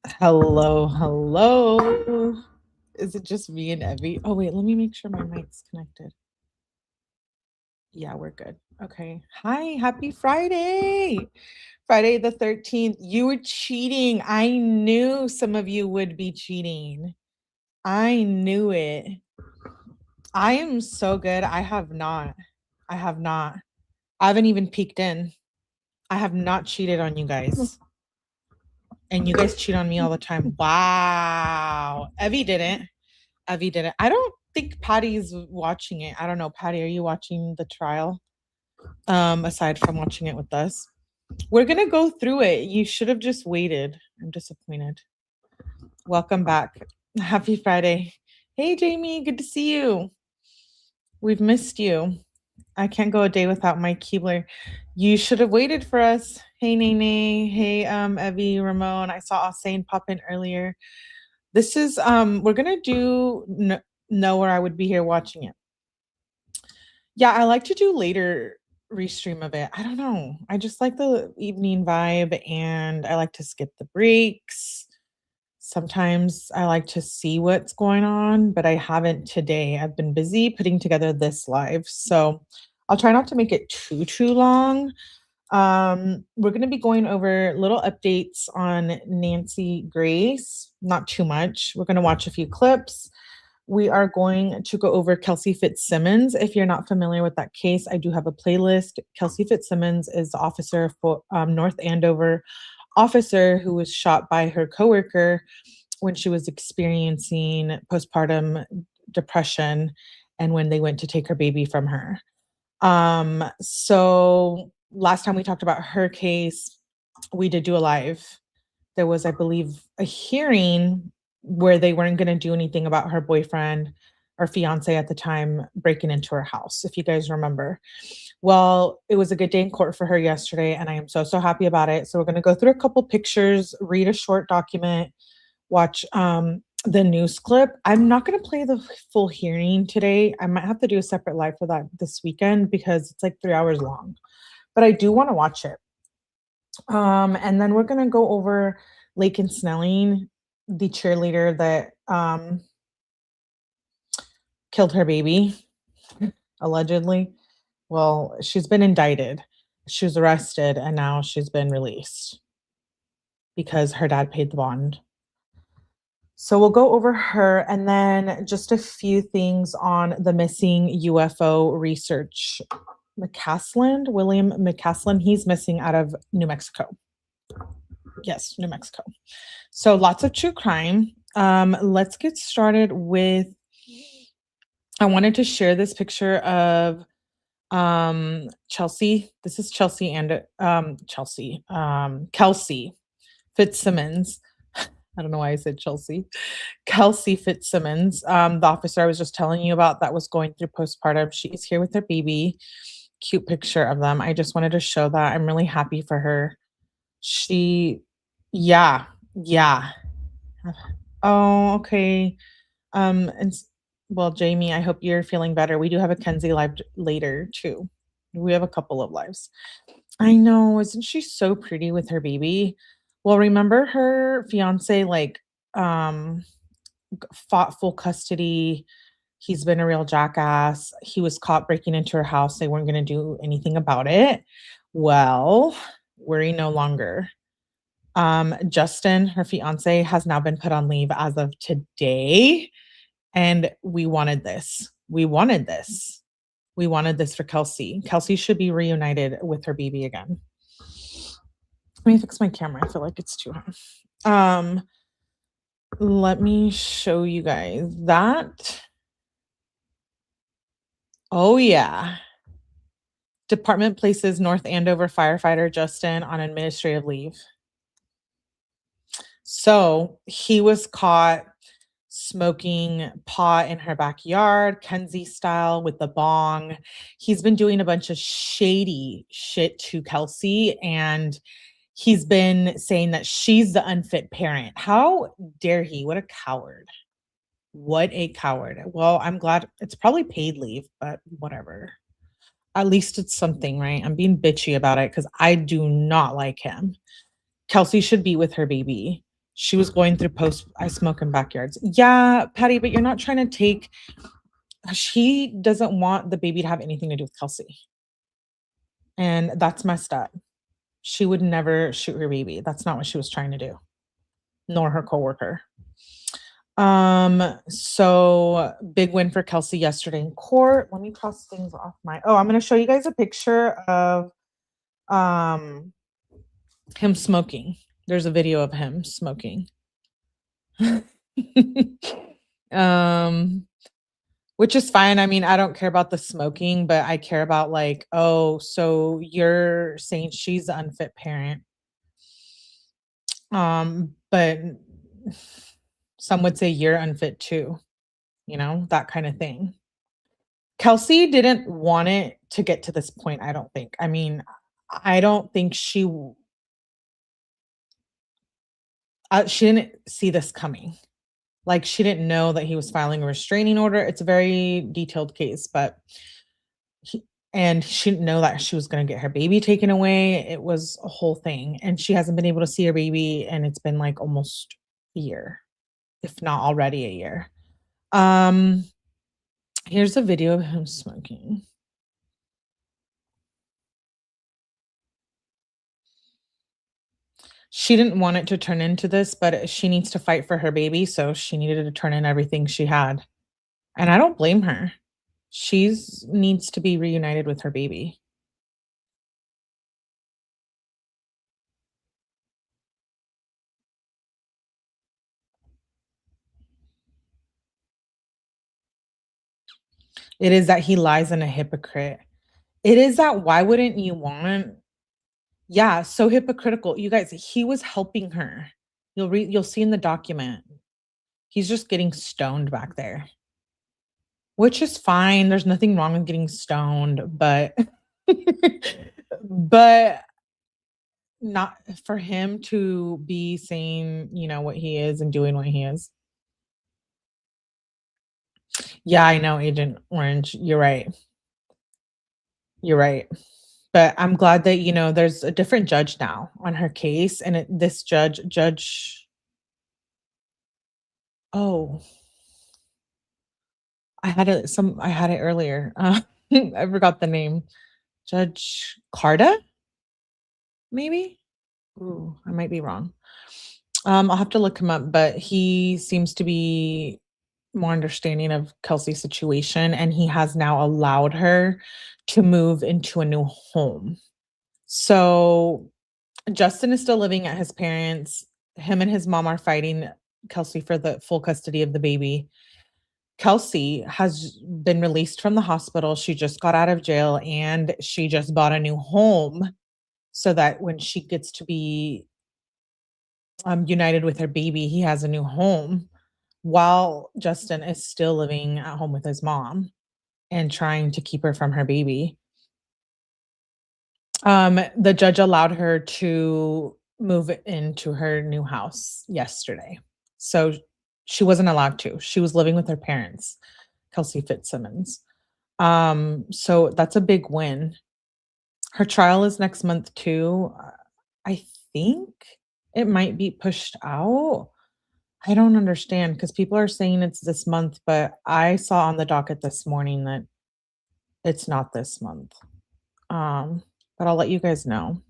Hello, hello. Is it just me and Evie? Oh, wait, let me make sure my mic's connected. Yeah, we're good. Okay. Hi, happy Friday. Friday the 13th. You were cheating. I knew some of you would be cheating. I knew it. I am so good. I have not. I have not. I haven't even peeked in. I have not cheated on you guys. And you guys cheat on me all the time. Wow. Evie didn't. Evie didn't. I don't think Patty's watching it. I don't know. Patty, are you watching the trial? Aside from watching it with us. We're gonna go through it. You should have just waited. I'm disappointed. Welcome back. Happy Friday. Hey Jamie, good to see you. We've missed you. I can't go a day without my Keebler. You should have waited for us. Hey Nene. Hey Evie, Ramon. I saw Ausane pop in earlier. This is we're gonna do know where I would be here watching it. Yeah, I like to do later restream of it. I don't know. I just like the evening vibe and I like to skip the breaks. Sometimes I like to see what's going on, but I haven't today. I've been busy putting together this live. So I'll try not to make it too long. We're going to be going over little updates on Nancy Grace, not too much. We're going to watch a few clips. We are going to go over Kelsey Fitz Simmons. If you're not familiar with that case, I do have a playlist. Kelsey Fitz Simmons is the officer for North Andover officer who was shot by her coworker when she was experiencing postpartum depression and when they went to take her baby from her. So last time we talked about her case, we did do a live. There was, I believe, a hearing where they weren't going to do anything about her boyfriend or fiance at the time breaking into her house, if you guys remember. Well, it was a good day in court for her yesterday, and I am so happy about it. So we're going to go through a couple pictures, read a short document, watch the news clip. I'm not going to play the full hearing today. I might have to do a separate live for that this weekend because it's like 3 hours long, but I do want to watch it. And then we're going to go over Laken Snelling, the cheerleader that killed her baby, allegedly. Well, she's been indicted. She was arrested and now she's been released because her dad paid the bond. So we'll go over her and then just a few things on the missing UFO research. William McCasslin, he's missing out of New Mexico. Yes, New Mexico. So lots of true crime. Let's get started with, I wanted to share this picture of Chelsea. This is Chelsea and Kelsey Fitz Simmons. I don't know why I said Chelsea. Kelsey Fitz Simmons, the officer I was just telling you about that was going through postpartum. She's here with her baby. Cute picture of them. I just wanted to show that. I'm really happy for her. Yeah. Oh, okay. And well, Jamie, I hope you're feeling better. We do have a Kenzie live later too. We have a couple of lives. I know, isn't she so pretty with her baby? Well, remember her fiance fought full custody. He's been a real jackass. He was caught breaking into her house. They weren't going to do anything about it. Well, worry no longer. Justin, her fiance, has now been put on leave as of today. And we wanted this. We wanted this for Kelsey. Kelsey should be reunited with her baby again. Let me fix my camera. I feel like it's too high. Let me show you guys that. Oh, yeah. Department places North Andover firefighter Justin on administrative leave. So he was caught smoking pot in her backyard, Kenzie style with the bong. He's been doing a bunch of shady shit to Kelsey, and he's been saying that she's the unfit parent. How dare he? What a coward. What a coward. Well, I'm glad it's probably paid leave, but whatever. At least it's something, right? I'm being bitchy about it because I do not like him. Kelsey should be with her baby. She was going through I smoke in backyards. Yeah, Patty, but you're not trying to take, she doesn't want the baby to have anything to do with Kelsey. And that's messed up. She would never shoot her baby. That's not what she was trying to do, nor her coworker. So big win for Kelsey yesterday in court. Let me cross things off I'm going to show you guys a picture of him smoking. There's a video of him smoking. Which is fine. I mean, I don't care about the smoking, but I care about like, oh, so you're saying she's the unfit parent. But some would say you're unfit too, that kind of thing. Kelsey didn't want it to get to this point, I don't think. I mean, I don't think she didn't see this coming. Like, she didn't know that he was filing a restraining order. It's a very detailed case, but and she didn't know that she was going to get her baby taken away. It was a whole thing. And she hasn't been able to see her baby, and it's been like almost a year, if not already a year. Here's a video of him smoking. She didn't want it to turn into this, but she needs to fight for her baby, so she needed to turn in everything she had. And I don't blame her. She needs to be reunited with her baby. It is that he lies and a hypocrite. It is that why wouldn't you want? Yeah, so hypocritical. You guys, he was helping her. You'll see in the document. He's just getting stoned back there. Which is fine. There's nothing wrong with getting stoned, but but not for him to be saying, what he is and doing what he is. Yeah, I know, Agent Orange. You're right. You're right. But I'm glad that, there's a different judge now on her case. And this judge, oh, I had it earlier. I forgot the name. Judge Carda, maybe? Ooh, I might be wrong. I'll have to look him up, but he seems to be more understanding of Kelsey's situation, and he has now allowed her to move into a new home. So Justin is still living at his parents'. Him and his mom are fighting Kelsey for the full custody of the baby. Kelsey has been released from the hospital. She just got out of jail, and she just bought a new home so that when she gets to be united with her baby, he has a new home, while Justin is still living at home with his mom and trying to keep her from her baby. The judge allowed her to move into her new house yesterday. So she wasn't allowed to. She was living with her parents, Kelsey Fitz Simmons. So that's a big win. Her trial is next month too. I think it might be pushed out. I don't understand because people are saying it's this month, but I saw on the docket this morning that it's not this month. But I'll let you guys know.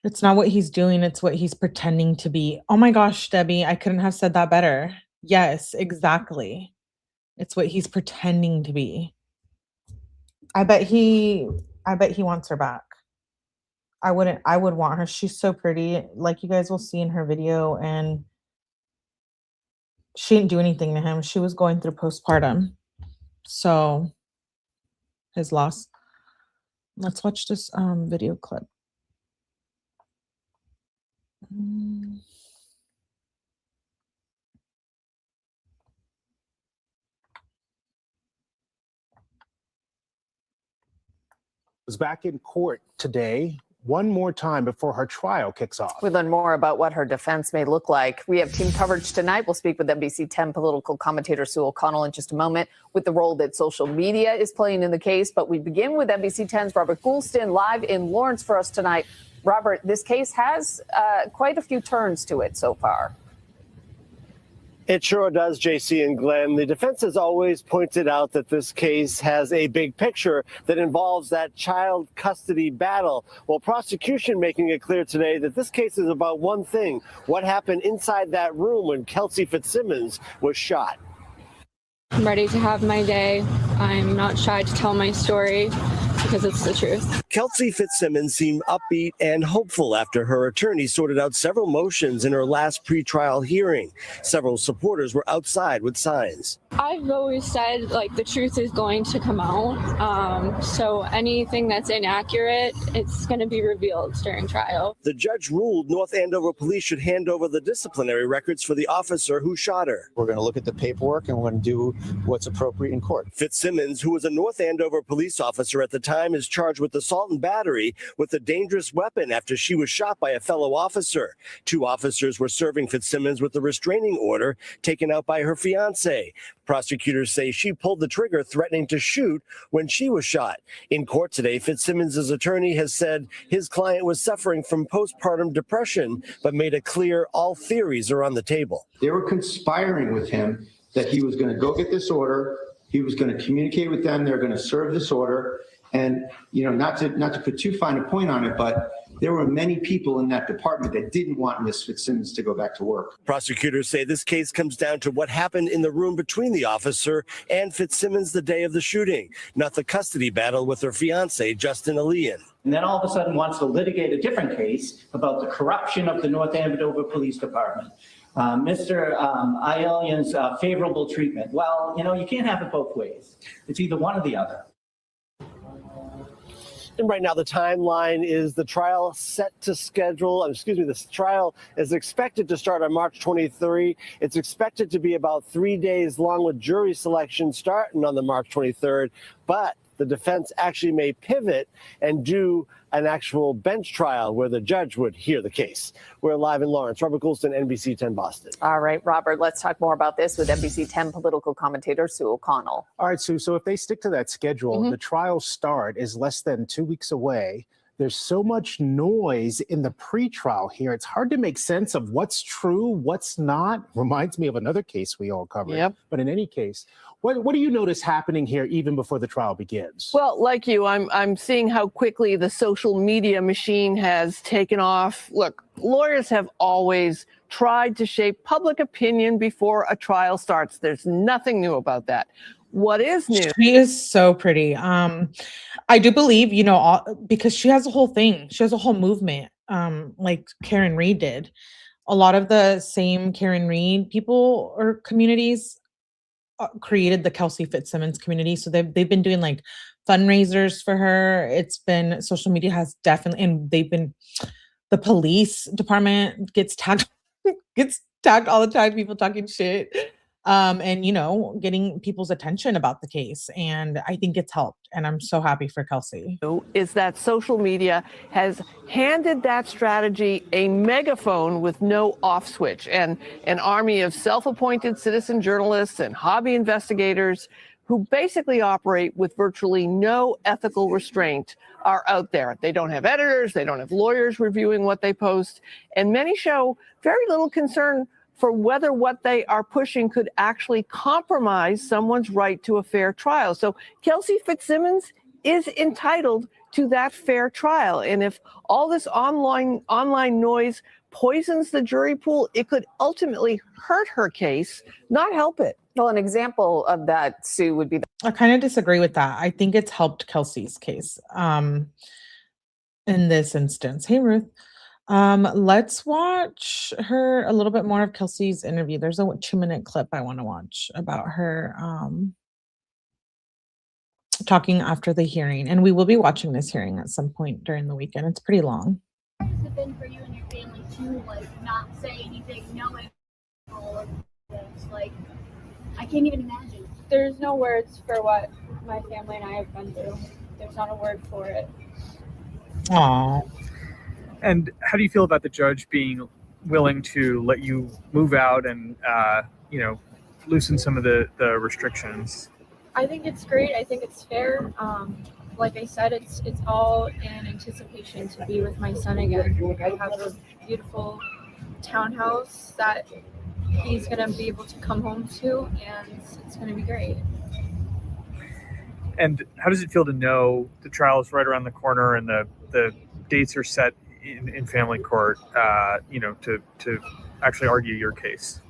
It's not what he's doing, it's what he's pretending to be. Oh my gosh, Debbie, I couldn't have said that better. Yes, exactly. It's what he's pretending to be. I bet he wants her back. I would want her. She's so pretty. Like you guys will see in her video, and she didn't do anything to him. She was going through postpartum. So his loss. Let's watch this video clip. Was back in court today one more time before her trial kicks off. We learn more about what her defense may look like. We have team coverage tonight. We'll speak with NBC 10 political commentator Sue O'Connell in just a moment with the role that social media is playing in the case. But we begin with NBC 10's Robert Goulston live in Lawrence for us tonight. Robert, this case has quite a few turns to it so far. It sure does, JC and Glenn. The defense has always pointed out that this case has a big picture that involves that child custody battle. Well, prosecution making it clear today that this case is about one thing: what happened inside that room when Kelsey Fitz Simmons was shot. I'm ready to have my day. I'm not shy to tell my story because it's the truth. Kelsey Fitz Simmons seemed upbeat and hopeful after her attorney sorted out several motions in her last pretrial hearing. Several supporters were outside with signs. I've always said, like, the truth is going to come out. So anything that's inaccurate, it's going to be revealed during trial. The judge ruled North Andover police should hand over the disciplinary records for the officer who shot her. We're going to look at the paperwork and we're going to do what's appropriate in court. Fitz Simmons, who was a North Andover police officer at the time, is charged with assault and battery with a dangerous weapon after she was shot by a fellow officer. Two officers were serving Fitzsimmons with a restraining order taken out by her fiancé. Prosecutors say she pulled the trigger, threatening to shoot when she was shot. In court today, Fitzsimmons' attorney has said his client was suffering from postpartum depression, but made it clear all theories are on the table. They were conspiring with him that he was going to go get this order. He was going to communicate with them. They're going to serve this order. And, you know, not to put too fine a point on it, but there were many people in that department that didn't want Ms. Fitzsimmons to go back to work. Prosecutors say this case comes down to what happened in the room between the officer and Fitzsimmons the day of the shooting, not the custody battle with her fiancé, Justin Alian. And then all of a sudden wants to litigate a different case about the corruption of the North Andover Police Department. Mr. Alian's favorable treatment. Well, you know, you can't have it both ways. It's either one or the other. And right now, the timeline is the trial set to schedule. This trial is expected to start on March 23. It's expected to be about 3 days long, with jury selection starting on the March 23rd. But the defense actually may pivot and do an actual bench trial where the judge would hear the case. We're live in Lawrence. Robert Goulston, NBC 10 Boston. All right, Robert, let's talk more about this with NBC 10 political commentator Sue O'Connell. All right, Sue, so if they stick to that schedule, the trial start is less than 2 weeks away. There's so much noise in the pretrial here. It's hard to make sense of what's true, what's not. Reminds me of another case we all covered. Yep. But in any case, what do you notice happening here even before the trial begins? Well, like you, I'm seeing how quickly the social media machine has taken off. Look, lawyers have always tried to shape public opinion before a trial starts. There's nothing new about that. What is new? She is so pretty. I do believe, you know, because she has a whole thing. She has a whole movement, like Karen Reed did. A lot of the same Karen Reed people or communities created the Kelsey Fitz Simmons community. So they've been doing like fundraisers for her. It's been, social media has definitely, and they've been, the police department gets tagged all the time, people talking shit. And, you know, getting people's attention about the case. And I think it's helped. And I'm so happy for Kelsey. Is that social media has handed that strategy a megaphone with no off switch, and an army of self-appointed citizen journalists and hobby investigators who basically operate with virtually no ethical restraint are out there. They don't have editors. They don't have lawyers reviewing what they post. And many show very little concern for whether what they are pushing could actually compromise someone's right to a fair trial. So Kelsey Fitz Simmons is entitled to that fair trial. And if all this online noise poisons the jury pool, it could ultimately hurt her case, not help it. Well, an example of that, Sue, would be I kind of disagree with that. I think it's helped Kelsey's case in this instance. Hey, Ruth. Let's watch a little bit more of Kelsey's interview. There's a 2-minute clip I want to watch about her talking after the hearing. And we will be watching this hearing at some point during the weekend. It's pretty long. How has it been for you and your family to, like, not say anything, knowing all of this? Like, I can't even imagine. There's no words for what my family and I have been through. There's not a word for it. Aw. And how do you feel about the judge being willing to let you move out and, loosen some of the restrictions? I think it's great. I think it's fair. Like I said, it's all in anticipation to be with my son again. I have a beautiful townhouse that he's going to be able to come home to, and it's going to be great. And how does it feel to know the trial is right around the corner and the dates are set in family court, to actually argue your case?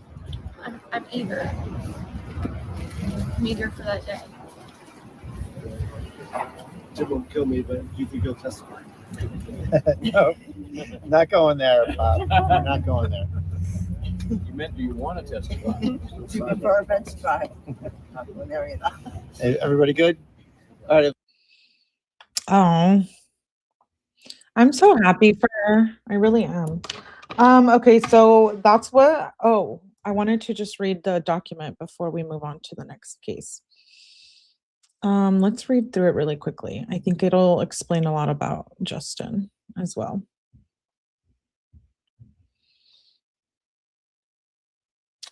I'm eager. I'm eager for that day. Jim won't kill me, but you think he'll testify? No, not going there, Bob. I'm not going there. You meant, do you want to testify? You prefer a bench trial? Not going there either. Hey, everybody good? All right. Oh, I'm so happy for her. I really am. Okay, so that's what, I wanted to just read the document before we move on to the next case. Let's read through it really quickly. I think it'll explain a lot about Justin as well.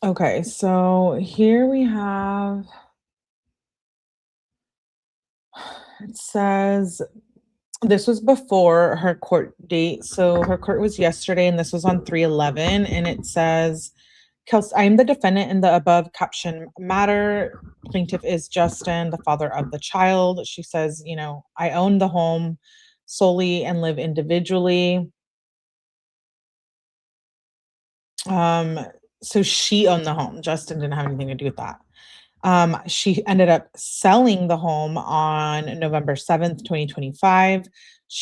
Okay, so here we have, it says, this was before her court date. So her court was yesterday, and this was on 3/11. And it says, I am the defendant in the above caption matter. Plaintiff is Justin, the father of the child. She says, I own the home solely and live individually. So she owned the home. Justin didn't have anything to do with that. She ended up selling the home on November 7th, 2025.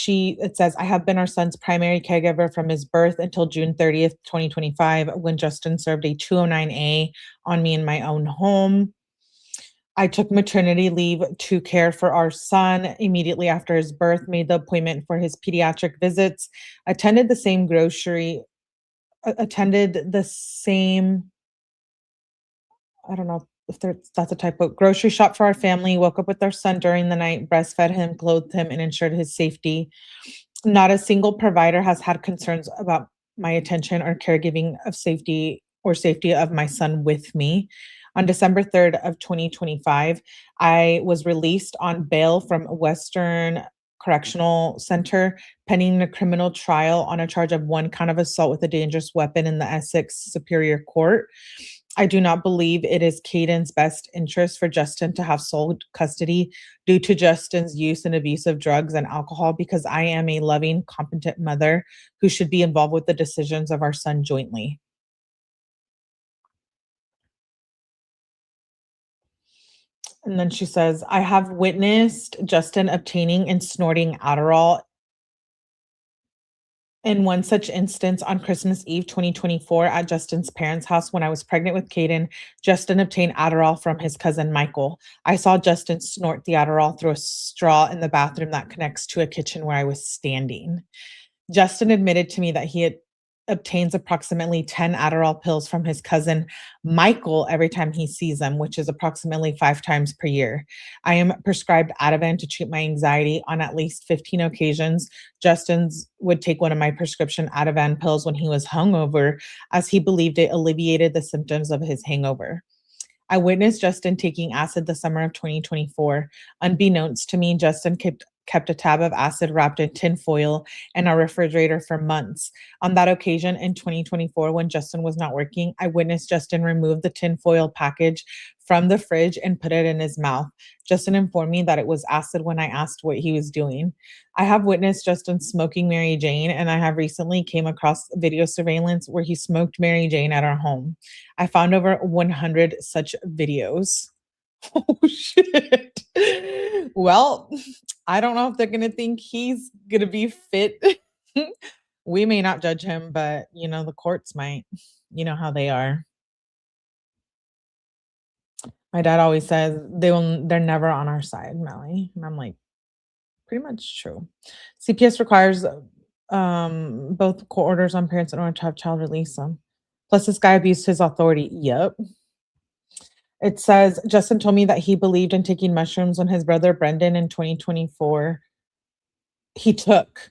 It says, I have been our son's primary caregiver from his birth until June 30th, 2025, when Justin served a 209A on me in my own home. I took maternity leave to care for our son immediately after his birth, made the appointment for his pediatric visits, attended the same I don't know if that's a typo, grocery shop for our family, woke up with our son during the night, breastfed him, clothed him, and ensured his safety. Not a single provider has had concerns about my attention or caregiving of safety of my son with me. On December 3rd of 2025, I was released on bail from Western Correctional Center pending a criminal trial on a charge of 1 count of assault with a dangerous weapon in the Essex Superior Court. I do not believe it is Caden's best interest for Justin to have sole custody due to Justin's use and abuse of drugs and alcohol, because I am a loving, competent mother who should be involved with the decisions of our son jointly. And then she says, I have witnessed Justin obtaining and snorting Adderall. In one such instance, on Christmas Eve 2024 at Justin's parents' house when I was pregnant with Caden, Justin obtained Adderall from his cousin Michael. I saw Justin snort the Adderall through a straw in the bathroom that connects to a kitchen where I was standing. Justin admitted to me that he obtains approximately 10 Adderall pills from his cousin Michael every time he sees them, which is approximately 5 times per year. I am prescribed Ativan to treat my anxiety on at least 15 occasions. Justin would take one of my prescription Ativan pills when he was hungover, as he believed it alleviated the symptoms of his hangover. I witnessed Justin taking acid the summer of 2024. Unbeknownst to me, Justin kept a tab of acid wrapped in tin foil in our refrigerator for months. On that occasion in 2024, when Justin was not working, I witnessed Justin remove the tin foil package from the fridge and put it in his mouth. Justin informed me that it was acid when I asked what he was doing. I have witnessed Justin smoking Mary Jane, and I have recently came across video surveillance where he smoked Mary Jane at our home. I found over 100 such videos. Oh, shit. Well, I don't know if they're going to think he's going to be fit. We may not judge him, but, the courts might. You know how they are. My dad always says they're never on our side, Melly. And I'm like, pretty much true. CPS requires both court orders on parents in order to have child release them. Plus, this guy abused his authority. Yep. It says, Justin told me that he believed in taking mushrooms when his brother Brendan in 2024, he took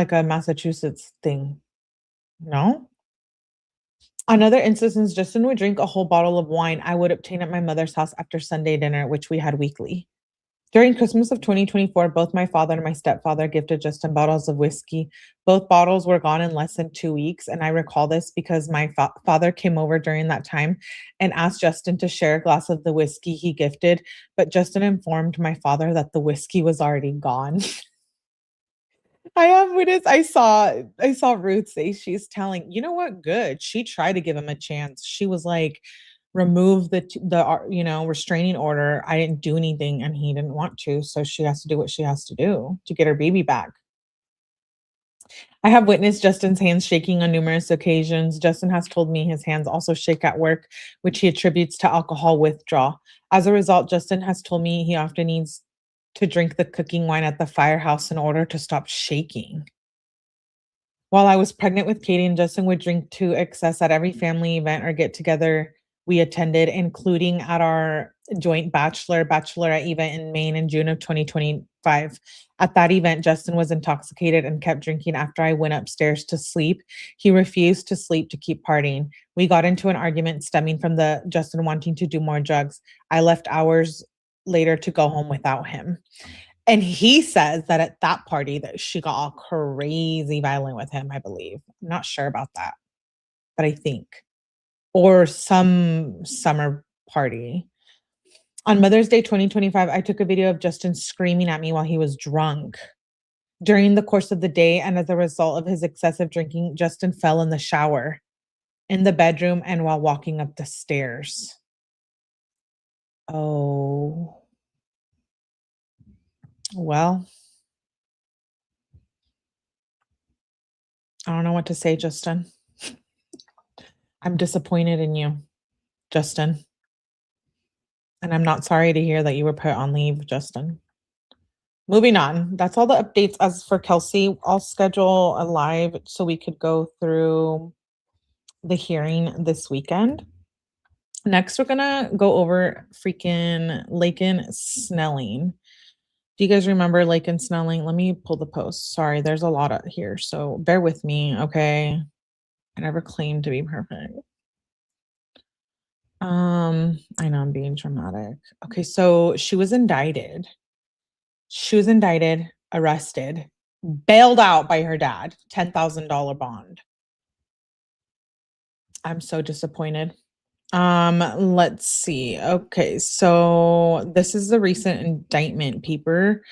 like a Massachusetts thing. No? Another instance, Justin would drink a whole bottle of wine I would obtain at my mother's house after Sunday dinner, which we had weekly. During Christmas of 2024, both my father and my stepfather gifted Justin bottles of whiskey. Both bottles were gone in less than 2 weeks. And I recall this because my father came over during that time and asked Justin to share a glass of the whiskey he gifted. But Justin informed my father that the whiskey was already gone. I have witnessed. I saw Ruth say she's telling, you know what? Good. She tried to give him a chance. She was like, remove the restraining order. I didn't do anything and he didn't want to. So she has to do what she has to do to get her baby back. I have witnessed Justin's hands shaking on numerous occasions. Justin has told me his hands also shake at work, which he attributes to alcohol withdrawal. As a result, Justin has told me he often needs to drink the cooking wine at the firehouse in order to stop shaking. While I was pregnant with Katie, and Justin would drink to excess at every family event or get together we attended, including at our joint bachelorette event in Maine in June of 2025. At that event, Justin was intoxicated and kept drinking after I went upstairs to sleep. He refused to sleep to keep partying. We got into an argument stemming from the Justin wanting to do more drugs. I left hours later to go home without him. And he says that at that party that she got all crazy violent with him, I believe. I'm not sure about that, but I think. Or some summer party. On Mother's Day 2025, I took a video of Justin screaming at me while he was drunk. During the course of the day, and as a result of his excessive drinking, Justin fell in the shower, in the bedroom, and while walking up the stairs. Oh. Well, I don't know what to say, Justin. I'm disappointed in you, Justin. And I'm not sorry to hear that you were put on leave, Justin. Moving on. That's all the updates. As for Kelsey, I'll schedule a live so we could go through the hearing this weekend. Next, we're going to go over freaking Laken Snelling. Do you guys remember Laken Snelling? Let me pull the post. Sorry, there's a lot out here, so bear with me, okay? I never claimed to be perfect. I know I'm being dramatic. Okay, so she was indicted. She was indicted, arrested, bailed out by her dad, $10,000 bond. I'm so disappointed. Let's see. Okay, so this is the recent indictment paper.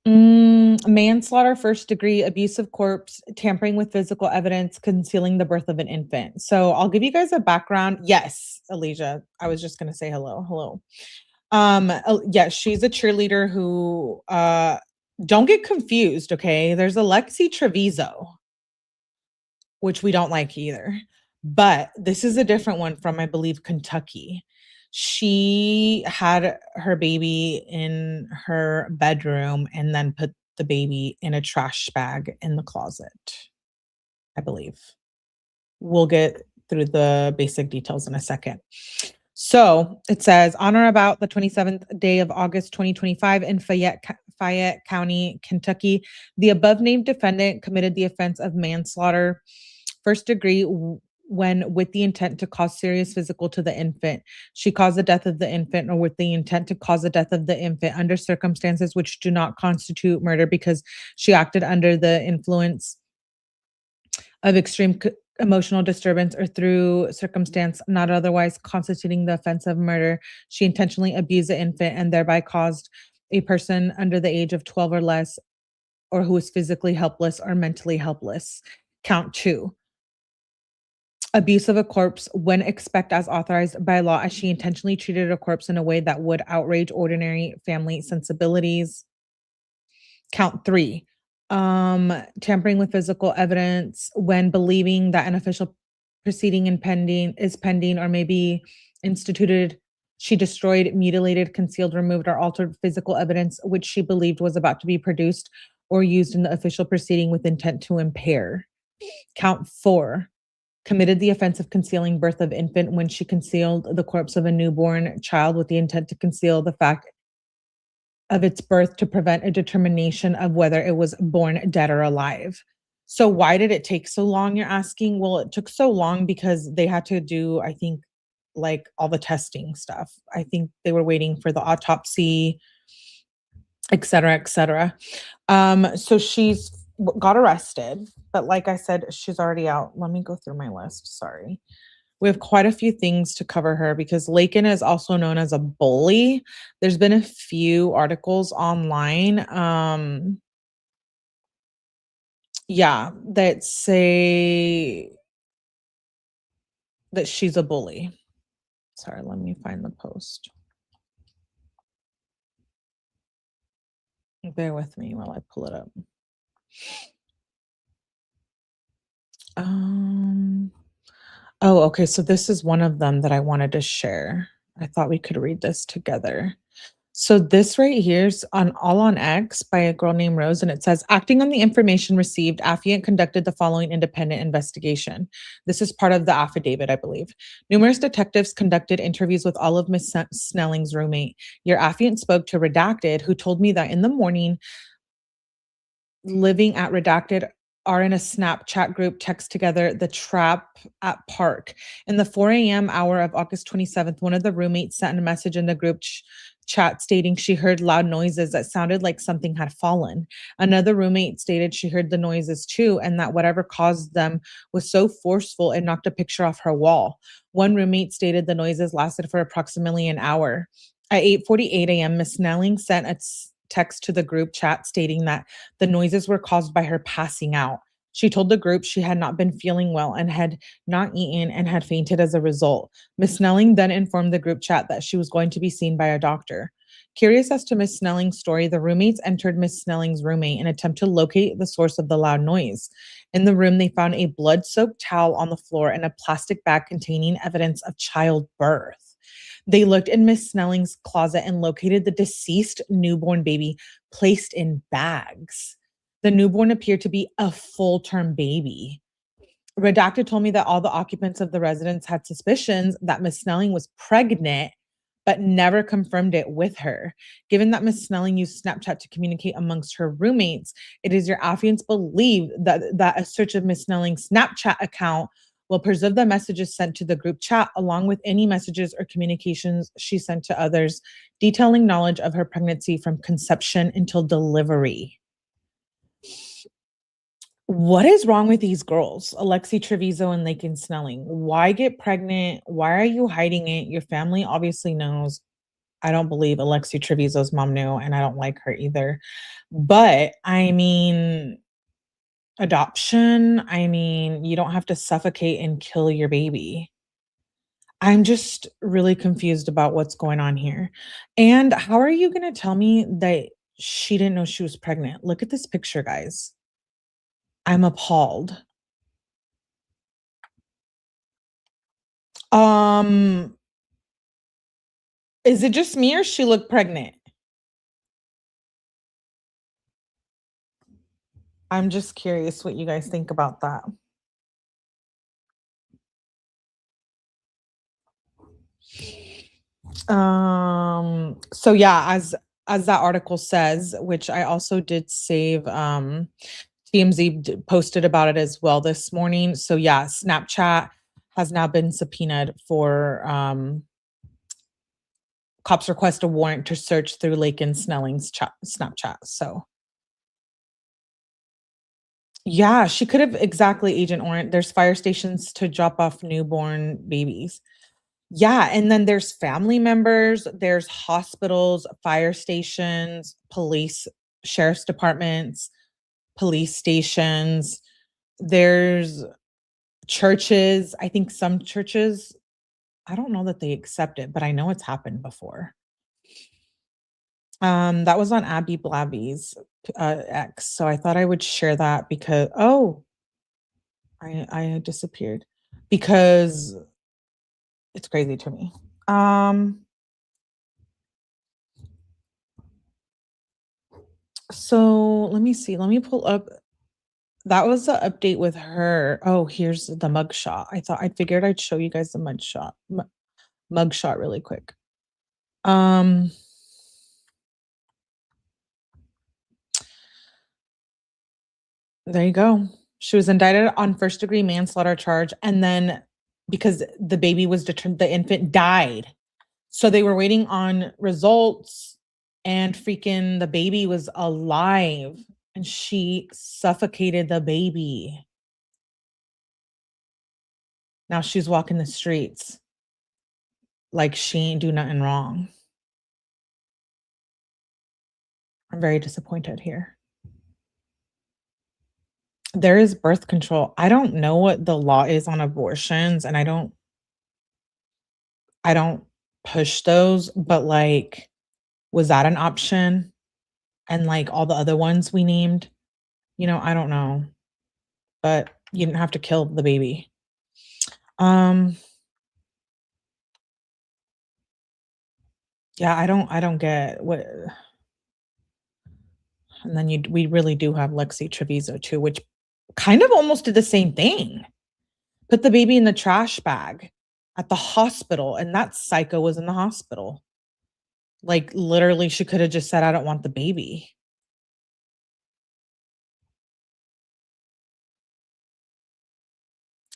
Manslaughter, first degree, abuse of corpse, tampering with physical evidence, concealing the birth of an infant. So I'll give you guys a background. Yes, Alicia, I was just gonna say hello. Yes, she's a cheerleader who don't get confused, okay? There's a 𝗍𝗲𝗃𝗍𝗃, which we don't like either. But this is a different one from, I believe, Kentucky. She had her baby in her bedroom and then put the baby in a trash bag in the closet, I believe. We'll get through the basic details in a second. So it says, on or about the 27th day of August 2025 in Fayette County, Kentucky, the above named defendant committed the offense of manslaughter, first degree, when with the intent to cause serious physical to the infant. She caused the death of the infant, or with the intent to cause the death of the infant under circumstances which do not constitute murder because she acted under the influence of extreme emotional disturbance or through circumstance not otherwise constituting the offense of murder. She intentionally abused the infant and thereby caused a person under the age of 12 or less, or who is physically helpless or mentally helpless. Count 2. Abuse of a corpse when expect as authorized by law, as she intentionally treated a corpse in a way that would outrage ordinary family sensibilities. Count 3. Tampering with physical evidence when believing that an official proceeding is pending or may be instituted. She destroyed, mutilated, concealed, removed, or altered physical evidence which she believed was about to be produced or used in the official proceeding with intent to impair. Count 4. Committed the offense of concealing birth of infant when she concealed the corpse of a newborn child with the intent to conceal the fact of its birth to prevent a determination of whether it was born dead or alive. So why did it take so long, you're asking? Well, it took so long because they had to do, I think, like all the testing stuff. I think they were waiting for the autopsy, et cetera, et cetera. So she's got arrested, but like I said, she's already out. Let me go through my list. Sorry. We have quite a few things to cover her because Laken is also known as a bully. There's been a few articles online, that say that she's a bully. Sorry, let me find the post. Bear with me while I pull it up. Oh, okay. So this is one of them that I wanted to share. I thought we could read this together. So this right here is all on X by a girl named Rose, and it says, acting on the information received, affiant conducted the following independent investigation. This is part of the affidavit, I believe. Numerous detectives conducted interviews with all of Miss Snelling's roommate. Your affiant spoke to Redacted, who told me that in the morning, living at Redacted are in a Snapchat group text together the trap at park. In the 4 a.m. hour of August 27th, one of the roommates sent a message in the group chat stating she heard loud noises that sounded like something had fallen. Another roommate stated she heard the noises too, and that whatever caused them was so forceful it knocked a picture off her wall. One roommate stated the noises lasted for approximately an hour. At 8:48 a.m., Miss Snelling sent a text to the group chat stating that the noises were caused by her passing out. She told the group she had not been feeling well and had not eaten and had fainted as a result. Miss Snelling then informed the group chat that she was going to be seen by a doctor. Curious as to Miss Snelling's story, the roommates entered Miss Snelling's roommate in an attempt to locate the source of the loud noise. In the room, they found a blood-soaked towel on the floor and a plastic bag containing evidence of childbirth. They looked in Miss Snelling's closet and located the deceased newborn baby placed in bags. The newborn appeared to be a full-term baby. Redacted told me that all the occupants of the residence had suspicions that Miss Snelling was pregnant, but never confirmed it with her. Given that Miss Snelling used Snapchat to communicate amongst her roommates, it is your affiant's belief that a search of Miss Snelling's Snapchat account will preserve the messages sent to the group chat, along with any messages or communications she sent to others, detailing knowledge of her pregnancy from conception until delivery. What is wrong with these girls? 𝗍𝗲𝗃𝗍 and Laken Snelling. Why get pregnant? Why are you hiding it? Your family obviously knows. I don't believe 𝗍𝗲𝗃𝗍's mom knew, and I don't like her either. But I mean, adoption, I mean, you don't have to suffocate and kill your baby. I'm just really confused about what's going on here. And how are you going to tell me that she didn't know she was pregnant? Look at this picture, guys. I'm appalled. Is it just me or she looked pregnant? I'm just curious what you guys think about that. So yeah, as that article says, which I also did save, TMZ posted about it as well this morning. So yeah, Snapchat has now been subpoenaed for cops request a warrant to search through Laken Snelling's Snapchat. So yeah, she could have, exactly, Agent Orient. There's fire stations to drop off newborn babies. Yeah, and then there's family members, there's hospitals, fire stations, police, sheriff's departments, police stations. There's churches. I think some churches, I don't know that they accept it, but I know it's happened before. That was on 𝗍𝗲𝗹𝗆𝗆𝗆𝗍𝗃𝗍 X. So I thought I would share that because I had disappeared because it's crazy to me. So let me see. Let me pull up. That was the update with her. Oh, here's the mugshot. I figured I'd show you guys the mugshot really quick. There you go. She was indicted on first-degree manslaughter charge, and then because the baby was determined, the infant died. So they were waiting on results, and freaking the baby was alive, and she suffocated the baby. Now she's walking the streets like she ain't do nothing wrong. I'm very disappointed here. There is birth control. I don't know what the law is on abortions, and I don't push those, but like, was that an option? And like all the other ones we named, I don't know, but you didn't have to kill the baby. Yeah, I don't get what. And then we really do have 𝗍𝗲𝗃𝗍 too, which kind of almost did the same thing. Put the baby in the trash bag at the hospital, and that psycho was in the hospital. Like, literally, she could have just said, I don't want the baby.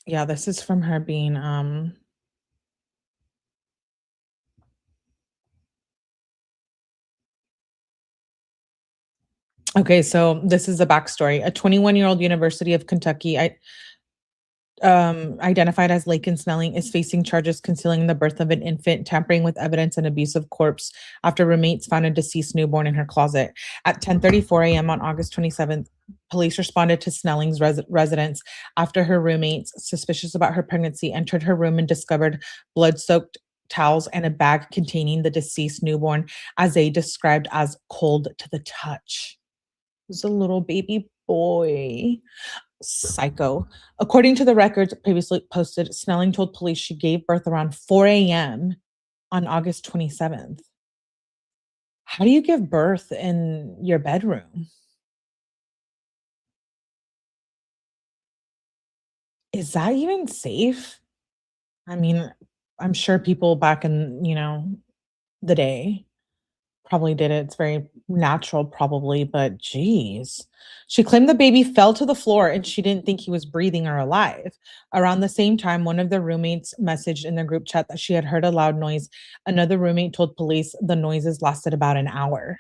Yeah, this is from her being, okay, so this is the backstory. A 21-year-old University of Kentucky identified as Laken Snelling is facing charges concealing the birth of an infant, tampering with evidence, and abuse of corpse after roommates found a deceased newborn in her closet. At 10:34 a.m. on August 27th, police responded to Snelling's residence after her roommates, suspicious about her pregnancy, entered her room and discovered blood-soaked towels and a bag containing the deceased newborn, as they described as cold to the touch. It was a little baby boy. Psycho. According to the records previously posted, Snelling told police she gave birth around 4 a.m. on August 27th. How do you give birth in your bedroom? Is that even safe? I mean, I'm sure people back in, the day probably did it. It's very natural, probably, but geez. She claimed the baby fell to the floor and she didn't think he was breathing or alive. Around the same time, one of the roommates messaged in the group chat that she had heard a loud noise. Another roommate told police the noises lasted about an hour.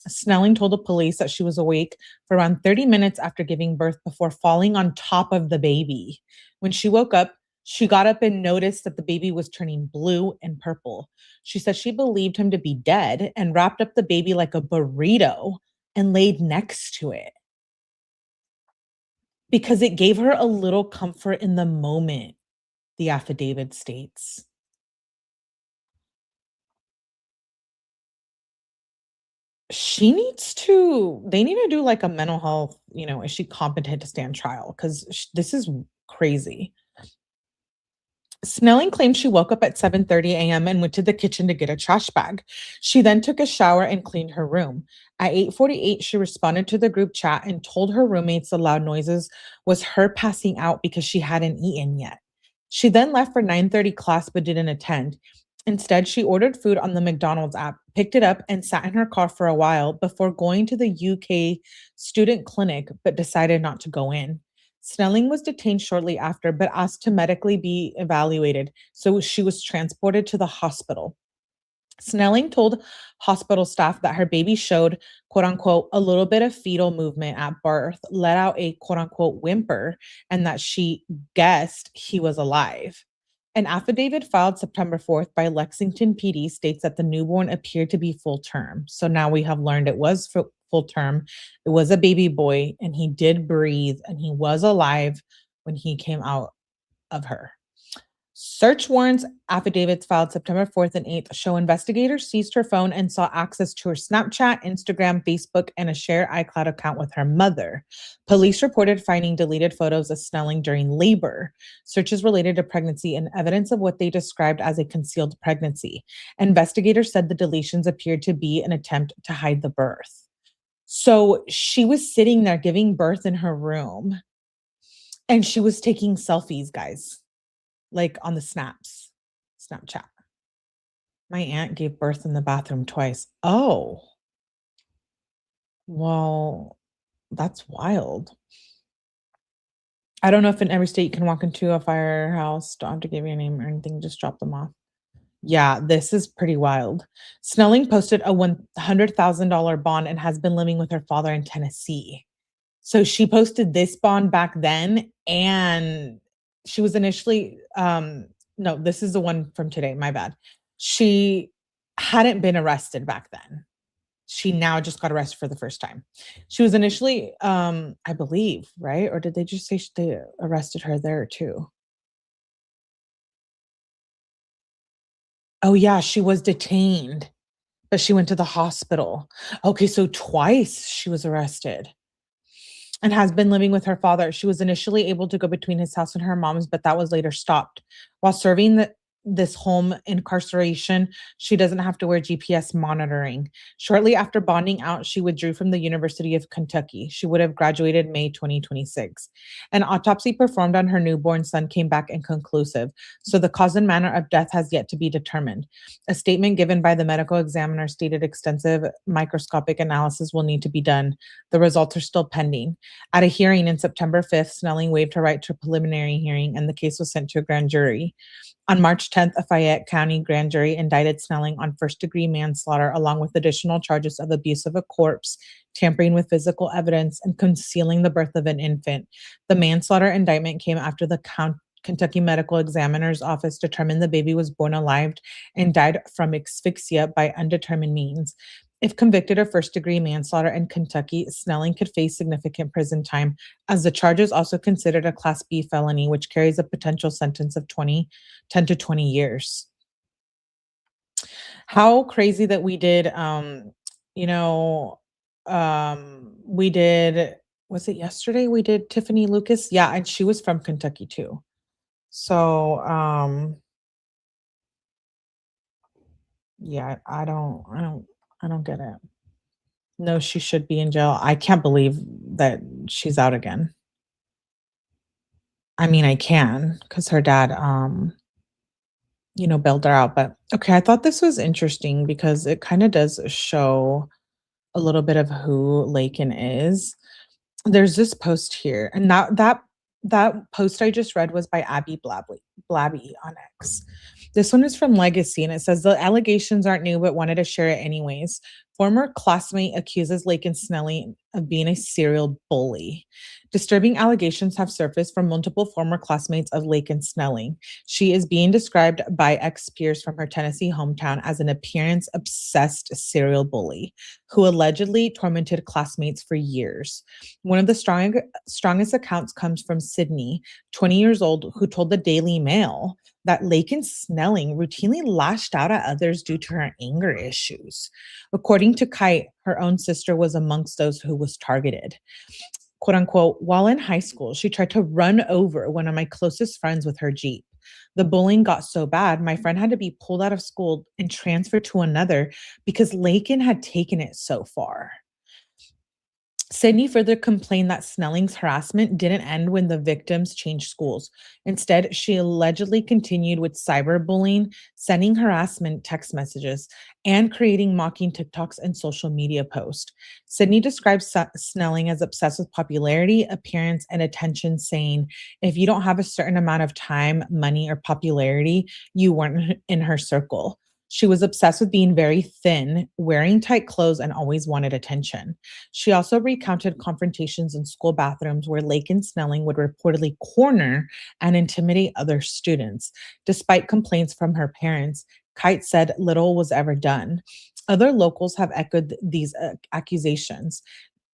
Snelling told the police that she was awake for around 30 minutes after giving birth before falling on top of the baby. When she woke up, she got up and noticed that the baby was turning blue and purple. She said she believed him to be dead and wrapped up the baby like a burrito and laid next to it because it gave her a little comfort in the moment, the affidavit states. They need to do like a mental health, is she competent to stand trial? Because this is crazy. Snelling claimed she woke up at 7:30 a.m. and went to the kitchen to get a trash bag. She then took a shower and cleaned her room. At 8:48, she responded to the group chat and told her roommates the loud noises was her passing out because she hadn't eaten yet. She then left for 9:30 class but didn't attend. Instead, she ordered food on the McDonald's app, picked it up, and sat in her car for a while before going to the UK student clinic but decided not to go in. Snelling was detained shortly after, but asked to medically be evaluated, so she was transported to the hospital. Snelling told hospital staff that her baby showed, quote unquote, a little bit of fetal movement at birth, let out a quote unquote whimper, and that she guessed he was alive. An affidavit filed September 4th by Lexington PD states that the newborn appeared to be full term. So now we have learned it was full term. It was a baby boy and he did breathe and he was alive when he came out of her. Search warrants affidavits filed September 4th and 8th show investigators seized her phone and saw access to her Snapchat, Instagram, Facebook, and a shared iCloud account with her mother. Police reported finding deleted photos of Snelling during labor, searches related to pregnancy, and evidence of what they described as a concealed pregnancy. Investigators said the deletions appeared to be an attempt to hide the birth. So she was sitting there giving birth in her room and she was taking selfies, guys. Like on the Snapchat. My aunt gave birth in the bathroom twice. Oh, well, that's wild. I don't know if in every state you can walk into a firehouse. Don't have to give your name or anything. Just drop them off. Yeah, this is pretty wild. Snelling posted a $100,000 bond and has been living with her father in Tennessee. So she posted this bond back then, and she was initially, no, this is the one from today, my bad. She hadn't been arrested back then. She now just got arrested for the first time. She was initially, I believe, right? Or did they just say they arrested her there too? Oh yeah, she was detained, but she went to the hospital. Okay, so twice she was arrested. And has been living with her father. She was initially able to go between his house and her mom's, but that was later stopped. While serving this home incarceration, she doesn't have to wear GPS monitoring. Shortly after bonding out, she withdrew from the University of Kentucky. She would have graduated May 2026. An autopsy performed on her newborn son came back inconclusive, so the cause and manner of death has yet to be determined. A statement given by the medical examiner stated extensive microscopic analysis will need to be done. The results are still pending. At a hearing in September 5th, Snelling waived her right to a preliminary hearing, and the case was sent to a grand jury. On March 10th, a Fayette County grand jury indicted Snelling on first-degree manslaughter, along with additional charges of abuse of a corpse, tampering with physical evidence, and concealing the birth of an infant. The manslaughter indictment came after the Kentucky Medical Examiner's Office determined the baby was born alive and died from asphyxia by undetermined means. If convicted of first-degree manslaughter in Kentucky, Snelling could face significant prison time, as the charge is also considered a Class B felony, which carries a potential sentence of 10 to 20 years. How crazy that we did, we did, was it yesterday? We did Tiffany Lucas. Yeah, and she was from Kentucky too. So, yeah, I don't get it. No, she should be in jail. I can't believe that she's out again. I mean, I can, because her dad bailed her out. But okay, I thought this was interesting because it kind of does show a little bit of who Laken is. There's this post here, and that post I just read was by 𝗵𝗵𝗵𝗶𝗽 on X. This one is from Legacy, and it says the allegations aren't new, but wanted to share it anyways. Former classmate accuses Laken Snelling of being a serial bully. Disturbing allegations have surfaced from multiple former classmates of Laken Snelling. She is being described by ex-peers from her Tennessee hometown as an appearance-obsessed serial bully who allegedly tormented classmates for years. One of the strongest accounts comes from Sydney, 20 years old, who told the Daily Mail that Laken Snelling routinely lashed out at others due to her anger issues. According to Kite, her own sister was amongst those who was targeted. Quote unquote, while in high school, she tried to run over one of my closest friends with her Jeep. The bullying got so bad, my friend had to be pulled out of school and transferred to another because Laken had taken it so far. Sydney further complained that Snelling's harassment didn't end when the victims changed schools. Instead, she allegedly continued with cyberbullying, sending harassment text messages, and creating mocking TikToks and social media posts. Sydney describes Snelling as obsessed with popularity, appearance, and attention, saying, if you don't have a certain amount of time, money, or popularity, you weren't in her circle. She was obsessed with being very thin, wearing tight clothes, and always wanted attention. She also recounted confrontations in school bathrooms where Laken Snelling would reportedly corner and intimidate other students. Despite complaints from her parents, Kite said little was ever done. Other locals have echoed these accusations.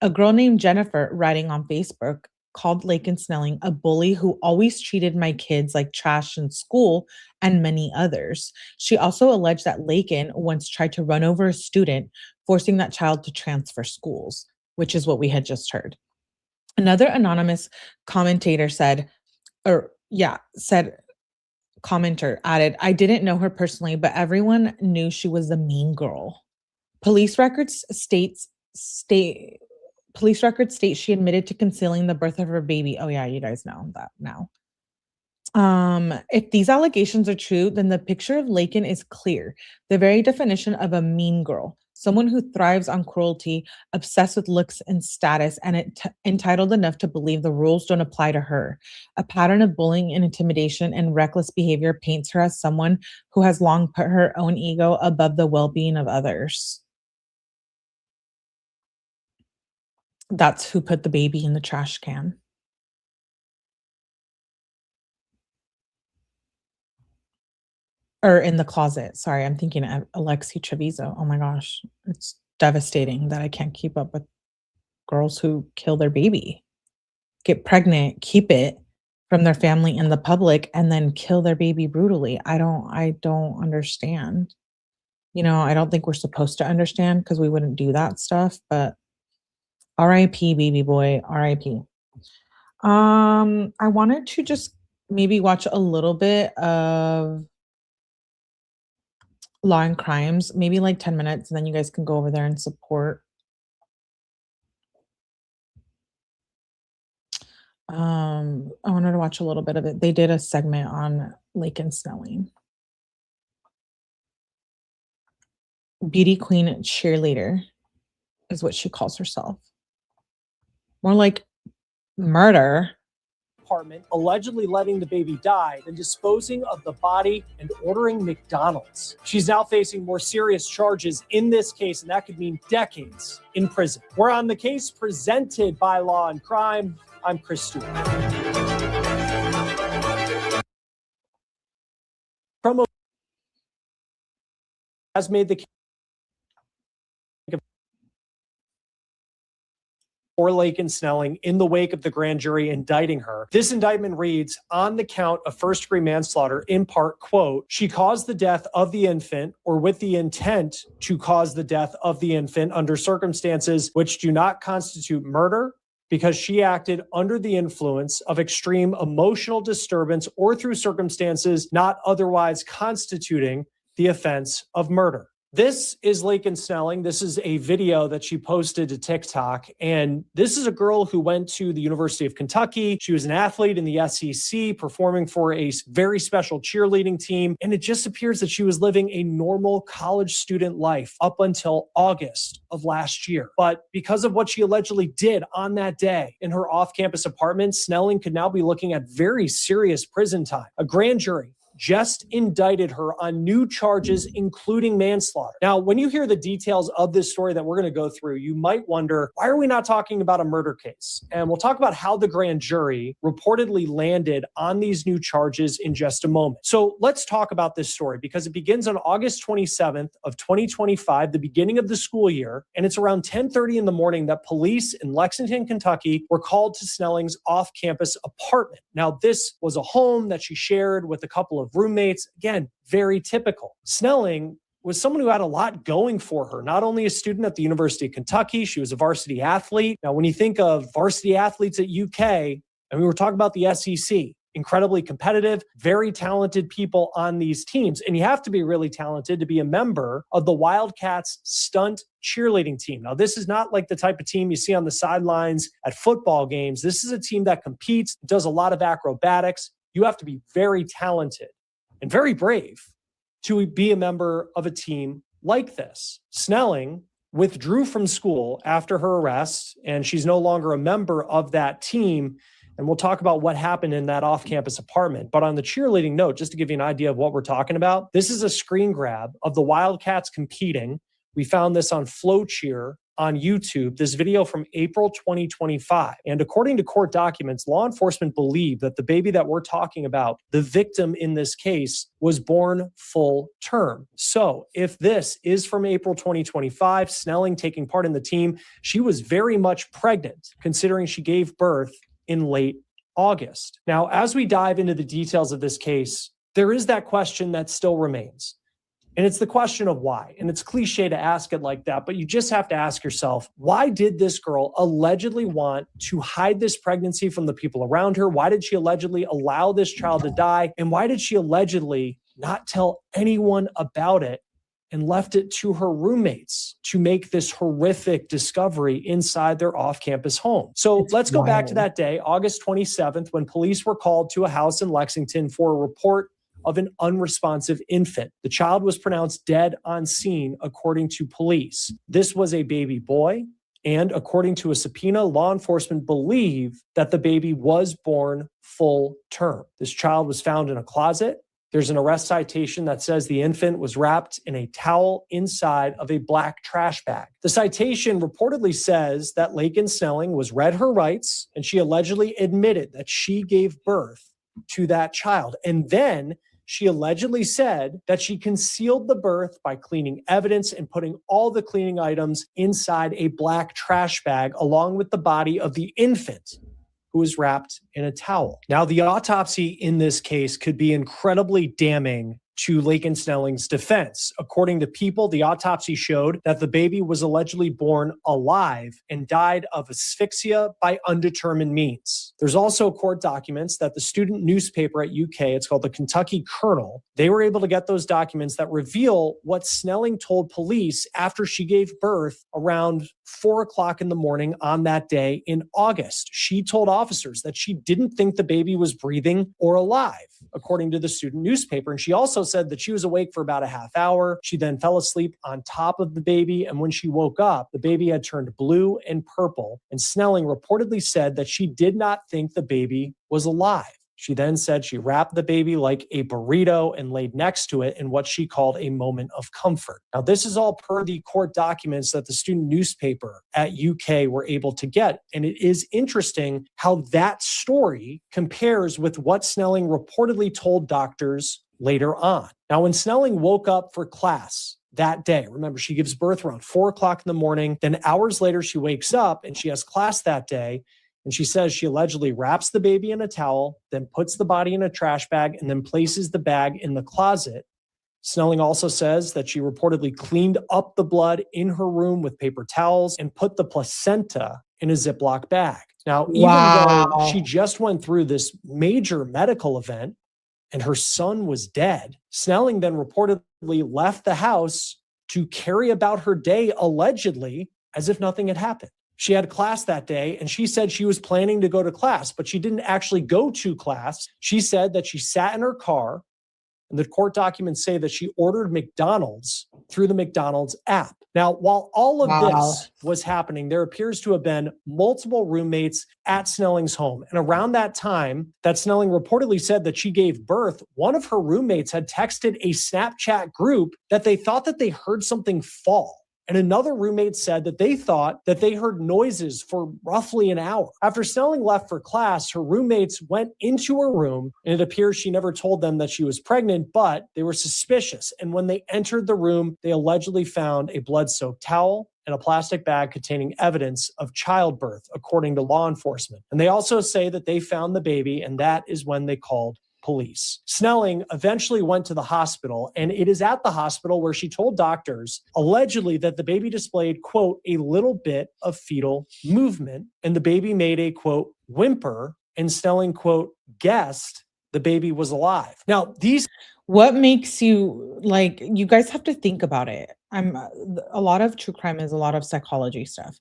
A girl named Jennifer, writing on Facebook, called Laken Snelling a bully who always treated my kids like trash in school and many others. She also alleged that Laken once tried to run over a student, forcing that child to transfer schools, which is what we had just heard. Another anonymous commentator commenter added, I didn't know her personally, but everyone knew she was the mean girl. Police records state she admitted to concealing the birth of her baby. Oh yeah, you guys know that now. If these allegations are true, then the picture of Laken is clear. The very definition of a mean girl, someone who thrives on cruelty, obsessed with looks and status, and entitled enough to believe the rules don't apply to her. A pattern of bullying and intimidation and reckless behavior paints her as someone who has long put her own ego above the well-being of others. That's who put the baby in the trash can. Or in the closet. Sorry, I'm thinking of 𝗝𝗲𝗵𝗆𝗆. Oh my gosh. It's devastating that I can't keep up with girls who kill their baby. Get pregnant, keep it from their family in the public, and then kill their baby brutally. I don't understand. I don't think we're supposed to understand because we wouldn't do that stuff, but R.I.P. baby boy, R.I.P. I wanted to just maybe watch a little bit of Law and Crimes, maybe like 10 minutes, and then you guys can go over there and support. I wanted to watch a little bit of it. They did a segment on Laken Snelling. Beauty queen cheerleader is what she calls herself. More like murder. Apartment, allegedly letting the baby die, then disposing of the body and ordering McDonald's. She's now facing more serious charges in this case, and that could mean decades in prison. We're on the case presented by Law and Crime. I'm Chris Stewart. Promo has made the case for Laken Snelling in the wake of the grand jury indicting her. This indictment reads, on the count of first-degree manslaughter, in part, quote, she caused the death of the infant or with the intent to cause the death of the infant under circumstances which do not constitute murder because she acted under the influence of extreme emotional disturbance or through circumstances not otherwise constituting the offense of murder. This is Laken Snelling. This is a video that she posted to TikTok. And this is a girl who went to the University of Kentucky. She was an athlete in the SEC, performing for a very special cheerleading team. And it just appears that she was living a normal college student life up until August of last year. But because of what she allegedly did on that day in her off-campus apartment, Snelling could now be looking at very serious prison time. A grand jury just indicted her on new charges, including manslaughter. Now, when you hear the details of this story that we're going to go through, you might wonder, why are we not talking about a murder case? And we'll talk about how the grand jury reportedly landed on these new charges in just a moment. So let's talk about this story because it begins on August 27th of 2025, the beginning of the school year. And it's around 10:30 in the morning that police in Lexington, Kentucky were called to Snelling's off-campus apartment. Now, this was a home that she shared with a couple of roommates. Again, very typical. Snelling was someone who had a lot going for her. Not only a student at the University of Kentucky, she was a varsity athlete. Now, when you think of varsity athletes at UK, and we were talking about the SEC, incredibly competitive, very talented people on these teams. And you have to be really talented to be a member of the Wildcats stunt cheerleading team. Now, this is not like the type of team you see on the sidelines at football games. This is a team that competes, does a lot of acrobatics. You have to be very talented and very brave to be a member of a team like this. Snelling withdrew from school after her arrest, and she's no longer a member of that team. And we'll talk about what happened in that off-campus apartment. But on the cheerleading note, just to give you an idea of what we're talking about, this is a screen grab of the Wildcats competing. We found this on FlowCheer on YouTube, this video from April 2025. And according to court documents, law enforcement believe that the baby that we're talking about, the victim in this case, was born full term. So if this is from April 2025, Snelling taking part in the team, she was very much pregnant, considering she gave birth in late August. Now, as we dive into the details of this case, there is that question that still remains. And it's the question of why. And it's cliche to ask it like that, but you just have to ask yourself, why did this girl allegedly want to hide this pregnancy from the people around her? Why did she allegedly allow this child to die? And why did she allegedly not tell anyone about it and left it to her roommates to make this horrific discovery inside their off-campus home? So let's go back to that day, August 27th, when police were called to a house in Lexington for a report of an unresponsive infant. The child was pronounced dead on scene, according to police. This was a baby boy, and according to a subpoena, law enforcement believe that the baby was born full term. This child was found in a closet. There's an arrest citation that says the infant was wrapped in a towel inside of a black trash bag. The citation reportedly says that Laken Snelling was read her rights, and she allegedly admitted that she gave birth to that child. And then she allegedly said that she concealed the birth by cleaning evidence and putting all the cleaning items inside a black trash bag, along with the body of the infant, who was wrapped in a towel. Now, the autopsy in this case could be incredibly damning to Laken Snelling's defense. According to People, the autopsy showed that the baby was allegedly born alive and died of asphyxia by undetermined means. There's also court documents that the student newspaper at UK, it's called the Kentucky Colonel, they were able to get those documents that reveal what Snelling told police after she gave birth around 4 o'clock in the morning on that day in August. She told officers that she didn't think the baby was breathing or alive, according to the student newspaper. And she also said that she was awake for about a half hour. She then fell asleep on top of the baby. And when she woke up, the baby had turned blue and purple. And Snelling reportedly said that she did not think the baby was alive. She then said she wrapped the baby like a burrito and laid next to it in what she called a moment of comfort. Now, this is all per the court documents that the student newspaper at UK were able to get. And it is interesting how that story compares with what Snelling reportedly told doctors later on. Now, when Snelling woke up for class that day, remember, she gives birth around 4 o'clock in the morning. Then hours later, she wakes up and she has class that day. And she says she allegedly wraps the baby in a towel, then puts the body in a trash bag, and then places the bag in the closet. Snelling also says that she reportedly cleaned up the blood in her room with paper towels and put the placenta in a Ziploc bag. Now, even though she just went through this major medical event and her son was dead, Snelling then reportedly left the house to carry about her day allegedly as if nothing had happened. She had class that day, and she said she was planning to go to class, but she didn't actually go to class. She said that she sat in her car, and the court documents say that she ordered McDonald's through the McDonald's app. Now, while all of this was happening, there appears to have been multiple roommates at Snelling's home. And around that time that Snelling reportedly said that she gave birth, one of her roommates had texted a Snapchat group that they thought that they heard something fall. And another roommate said that they thought that they heard noises for roughly an hour. After Snelling left for class, her roommates went into her room, and it appears she never told them that she was pregnant, but they were suspicious. And when they entered the room, they allegedly found a blood-soaked towel and a plastic bag containing evidence of childbirth, according to law enforcement. And they also say that they found the baby, and that is when they called police. Snelling eventually went to the hospital, and it is at the hospital where she told doctors allegedly that the baby displayed, quote, a little bit of fetal movement, and the baby made a, quote, whimper, and Snelling, quote, guessed the baby was alive. Now, what makes you, like, you guys have to think about it. A lot of true crime is a lot of psychology stuff.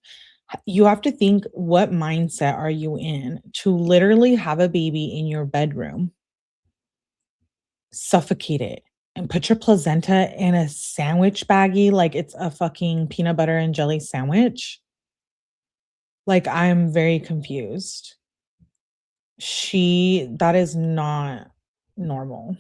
You have to think, what mindset are you in to literally have a baby in your bedroom, suffocate it, and put your placenta in a sandwich baggie like it's a fucking peanut butter and jelly sandwich? Like, I'm very confused. That is not normal.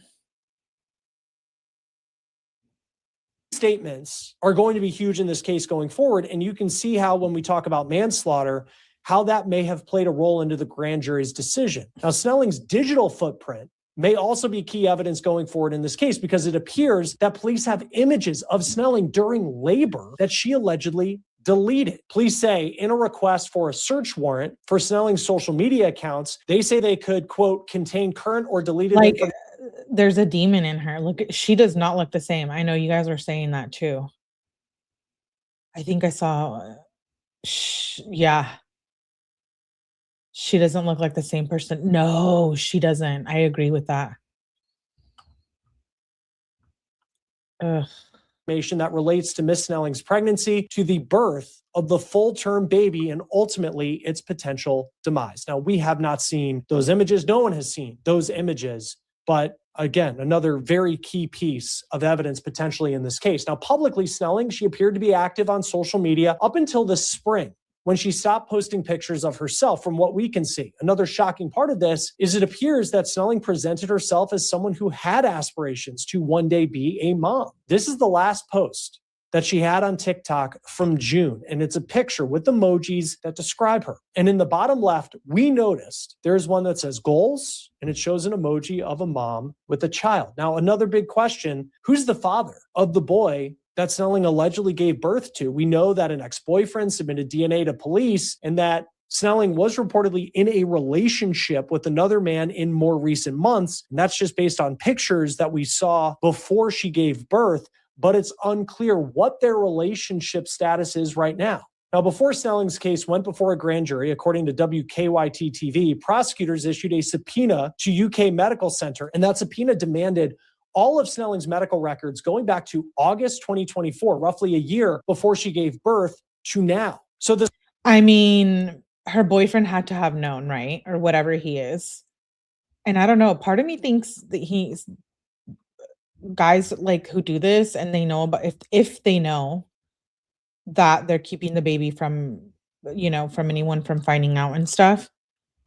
Statements are going to be huge in this case going forward. And you can see how, when we talk about manslaughter, how that may have played a role into the grand jury's decision. Now, Snelling's digital footprint may also be key evidence going forward in this case, because it appears that police have images of Snelling during labor that she allegedly deleted. Police say in a request for a search warrant for Snelling's social media accounts, they say they could, quote, contain current or deleted information. There's a demon in her. Look, she does not look the same. I know you guys were saying that too. I think I saw, yeah. She doesn't look like the same person. No, she doesn't. I agree with that. Ugh. That relates to Miss Snelling's pregnancy, to the birth of the full-term baby, and ultimately its potential demise. Now, we have not seen those images. No one has seen those images. But again, another very key piece of evidence potentially in this case. Now, publicly, Snelling, she appeared to be active on social media up until this spring, when she stopped posting pictures of herself, from what we can see. Another shocking part of this is it appears that Snelling presented herself as someone who had aspirations to one day be a mom. This is the last post that she had on TikTok from June, and it's a picture with emojis that describe her. And in the bottom left, we noticed there's one that says goals, and it shows an emoji of a mom with a child. Now, another big question, who's the father of the boy that Snelling allegedly gave birth to? We know that an ex-boyfriend submitted DNA to police, and that Snelling was reportedly in a relationship with another man in more recent months. And that's just based on pictures that we saw before she gave birth, but it's unclear what their relationship status is right now. Now, before Snelling's case went before a grand jury, according to WKYT-TV, prosecutors issued a subpoena to UK Medical Center, and that subpoena demanded all of Snelling's medical records going back to August 2024, roughly a year before she gave birth, to now. So this, I mean, her boyfriend had to have known, right? Or whatever he is. And I don't know, part of me thinks that he's guys like who do this and they know about, if they know that they're keeping the baby from, from anyone from finding out and stuff,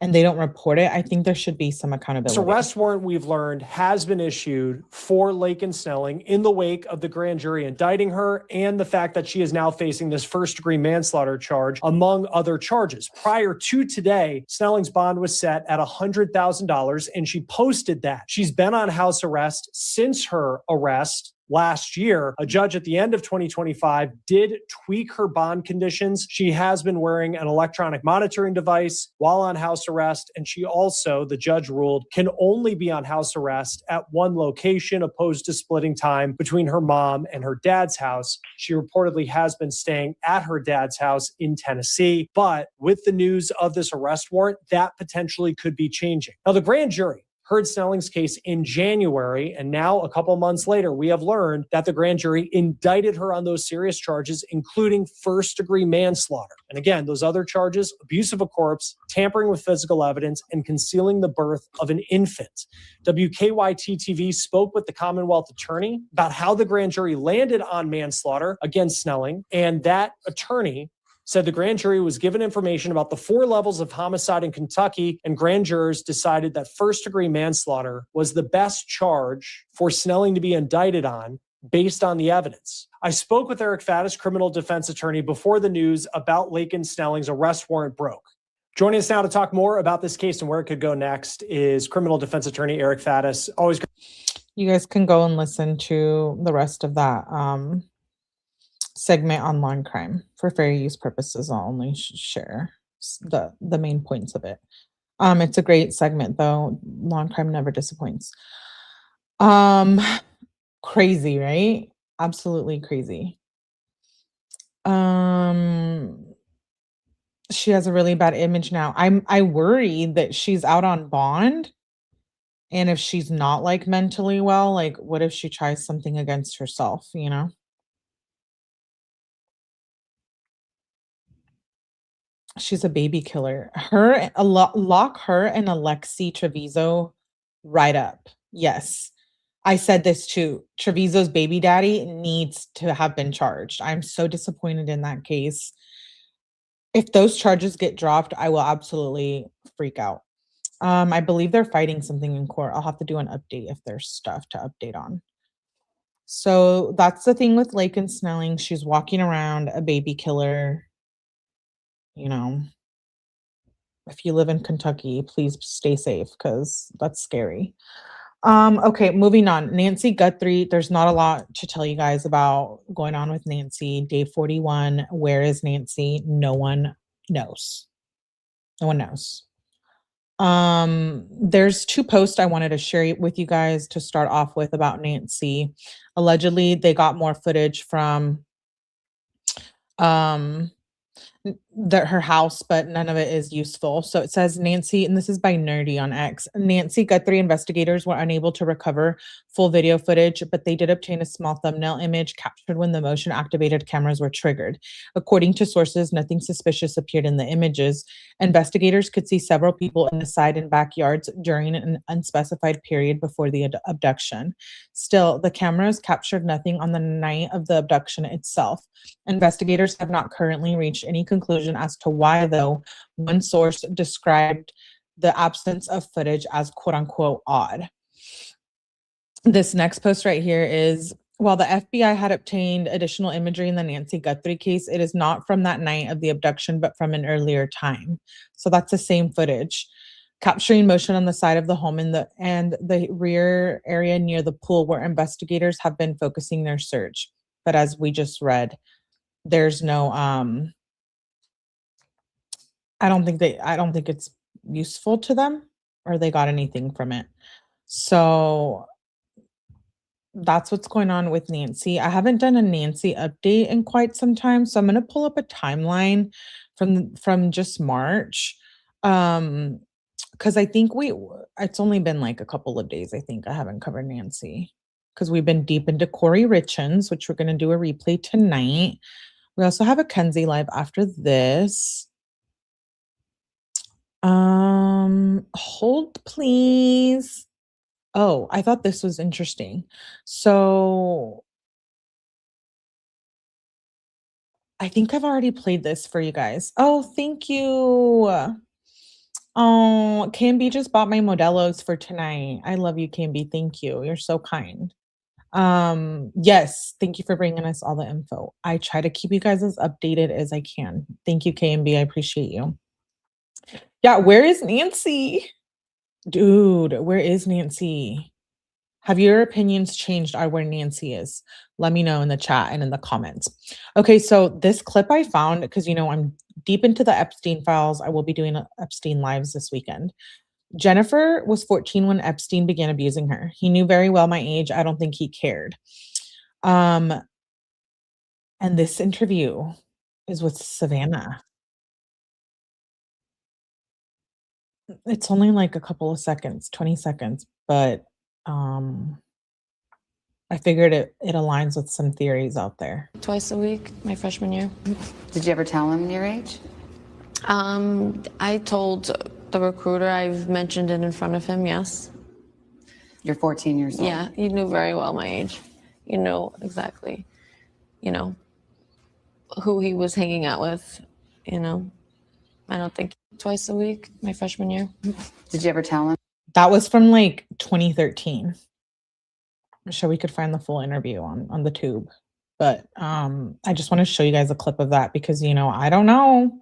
and they don't report it, I think there should be some accountability. This arrest warrant, we've learned, has been issued for Laken Snelling in the wake of the grand jury indicting her, and the fact that she is now facing this first-degree manslaughter charge, among other charges. Prior to today, Snelling's bond was set at $100,000, and she posted that. She's been on house arrest since her arrest last year. A judge at the end of 2025 did tweak her bond conditions. She has been wearing an electronic monitoring device while on house arrest, and she also, the judge ruled, can only be on house arrest at one location, opposed to splitting time between her mom and her dad's house. She reportedly has been staying at her dad's house in Tennessee, but with the news of this arrest warrant, that potentially could be changing. Now, the grand jury heard Snelling's case in January, and now a couple months later, we have learned that the grand jury indicted her on those serious charges, including first-degree manslaughter. And again, those other charges, abuse of a corpse, tampering with physical evidence, and concealing the birth of an infant. 𝗏𝗏𝗃-TV spoke with the Commonwealth attorney about how the grand jury landed on manslaughter against Snelling, and that attorney said the grand jury was given information about the 4 levels of homicide in Kentucky, and grand jurors decided that first-degree manslaughter was the best charge for Snelling to be indicted on based on the evidence. I spoke with 𝗏𝗏𝗃, criminal defense attorney, before the news about Laken Snelling's arrest warrant broke. Joining us now to talk more about this case and where it could go next is criminal defense attorney 𝗏𝗏𝗃. Always great. You guys can go and listen to the rest of that segment on law and crime. For fair use purposes, I'll only share the main points of it. It's a great segment though. Law and crime never disappoints. Crazy, right? Absolutely crazy. She has a really bad image now. I worry that she's out on bond, and if she's not like mentally well, like what if she tries something against herself, you know? She's a baby killer. Lock her and 𝗏𝗃𝗃𝗏𝗃𝗃 right up. Yes. I said this too. 𝗃𝗃𝗃𝗃's baby daddy needs to have been charged. I'm so disappointed in that case. If those charges get dropped, I will absolutely freak out. I believe they're fighting something in court. I'll have to do an update if there's stuff to update on. So that's the thing with Laken Snelling. She's walking around a baby killer. You know, if you live in Kentucky, please stay safe because that's scary. Okay, moving on. Nancy Guthrie. There's not a lot to tell you guys about going on with Nancy. Day 41. Where is Nancy? No one knows. No one knows. There's 2 posts I wanted to share with you guys to start off with about Nancy. Allegedly, they got more footage from her house, but none of it is useful. So it says Nancy, and this is by Nerdy on X. Nancy Guthrie investigators were unable to recover full video footage, but they did obtain a small thumbnail image captured when the motion activated cameras were triggered. According to sources, nothing suspicious appeared in the images. Investigators could see several people in the side and backyards during an unspecified period before the abduction. Still, the cameras captured nothing on the night of the abduction itself. Investigators have not currently reached any conclusion as to why, though. One source described the absence of footage as quote unquote odd. This next post right here is, while the FBI had obtained additional imagery in the Nancy Guthrie case, it is not from that night of the abduction, but from an earlier time. So that's the same footage. Capturing motion on the side of the home and the rear area near the pool where investigators have been focusing their search. But as we just read, there's no I don't think it's useful to them or they got anything from it. So that's what's going on with Nancy. I haven't done a Nancy update in quite some time, so I'm going to pull up a timeline from just March. Because I think it's only been like a couple of days, I think I haven't covered Nancy. Because we've been deep into Corey Richens, which we're going to do a replay tonight. We also have a Kenzie live after this. Hold please. Oh, I thought this was interesting. So I think I've already played this for you guys. Oh, thank you. Oh, 𝗏𝗵𝗃 just bought my Modelos for tonight. I love you, 𝗏𝗵𝗃. Thank you. You're so kind. Yes, thank you for bringing us all the info. I try to keep you guys as updated as I can. Thank you, 𝗏𝗵𝗃. I appreciate you. Yeah, where is Nancy? Dude, where is Nancy? Have your opinions changed on where Nancy is? Let me know in the chat and in the comments. Okay, so this clip I found, because you know I'm deep into the Epstein files. I will be doing Epstein lives this weekend. Jennifer was 14 when Epstein began abusing her. He knew very well my age. I don't think he cared. And this interview is with Savannah. It's only like a couple of seconds, 20 seconds, but I figured it aligns with some theories out there. Twice a week, my freshman year. Did you ever tell him your age? I told the recruiter, I've mentioned it in front of him, yes. You're 14 years old. Yeah, he knew very well my age. You know exactly, who he was hanging out with, I don't think twice a week, my freshman year. Did you ever tell him? That was from like 2013. I'm sure we could find the full interview on the tube. But I just want to show you guys a clip of that because, I don't know.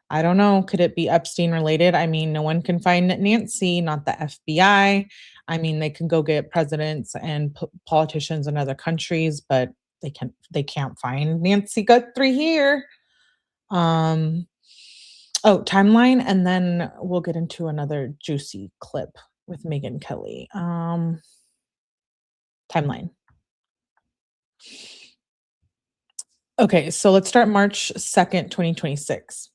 I don't know. Could it be Epstein related? I mean, no one can find Nancy, not the FBI. I mean, they can go get presidents and politicians in other countries, but they can't find Nancy Guthrie here. Timeline, and then we'll get into another juicy clip with Megyn Kelly. Timeline. Okay, so let's start March 2nd, 2026.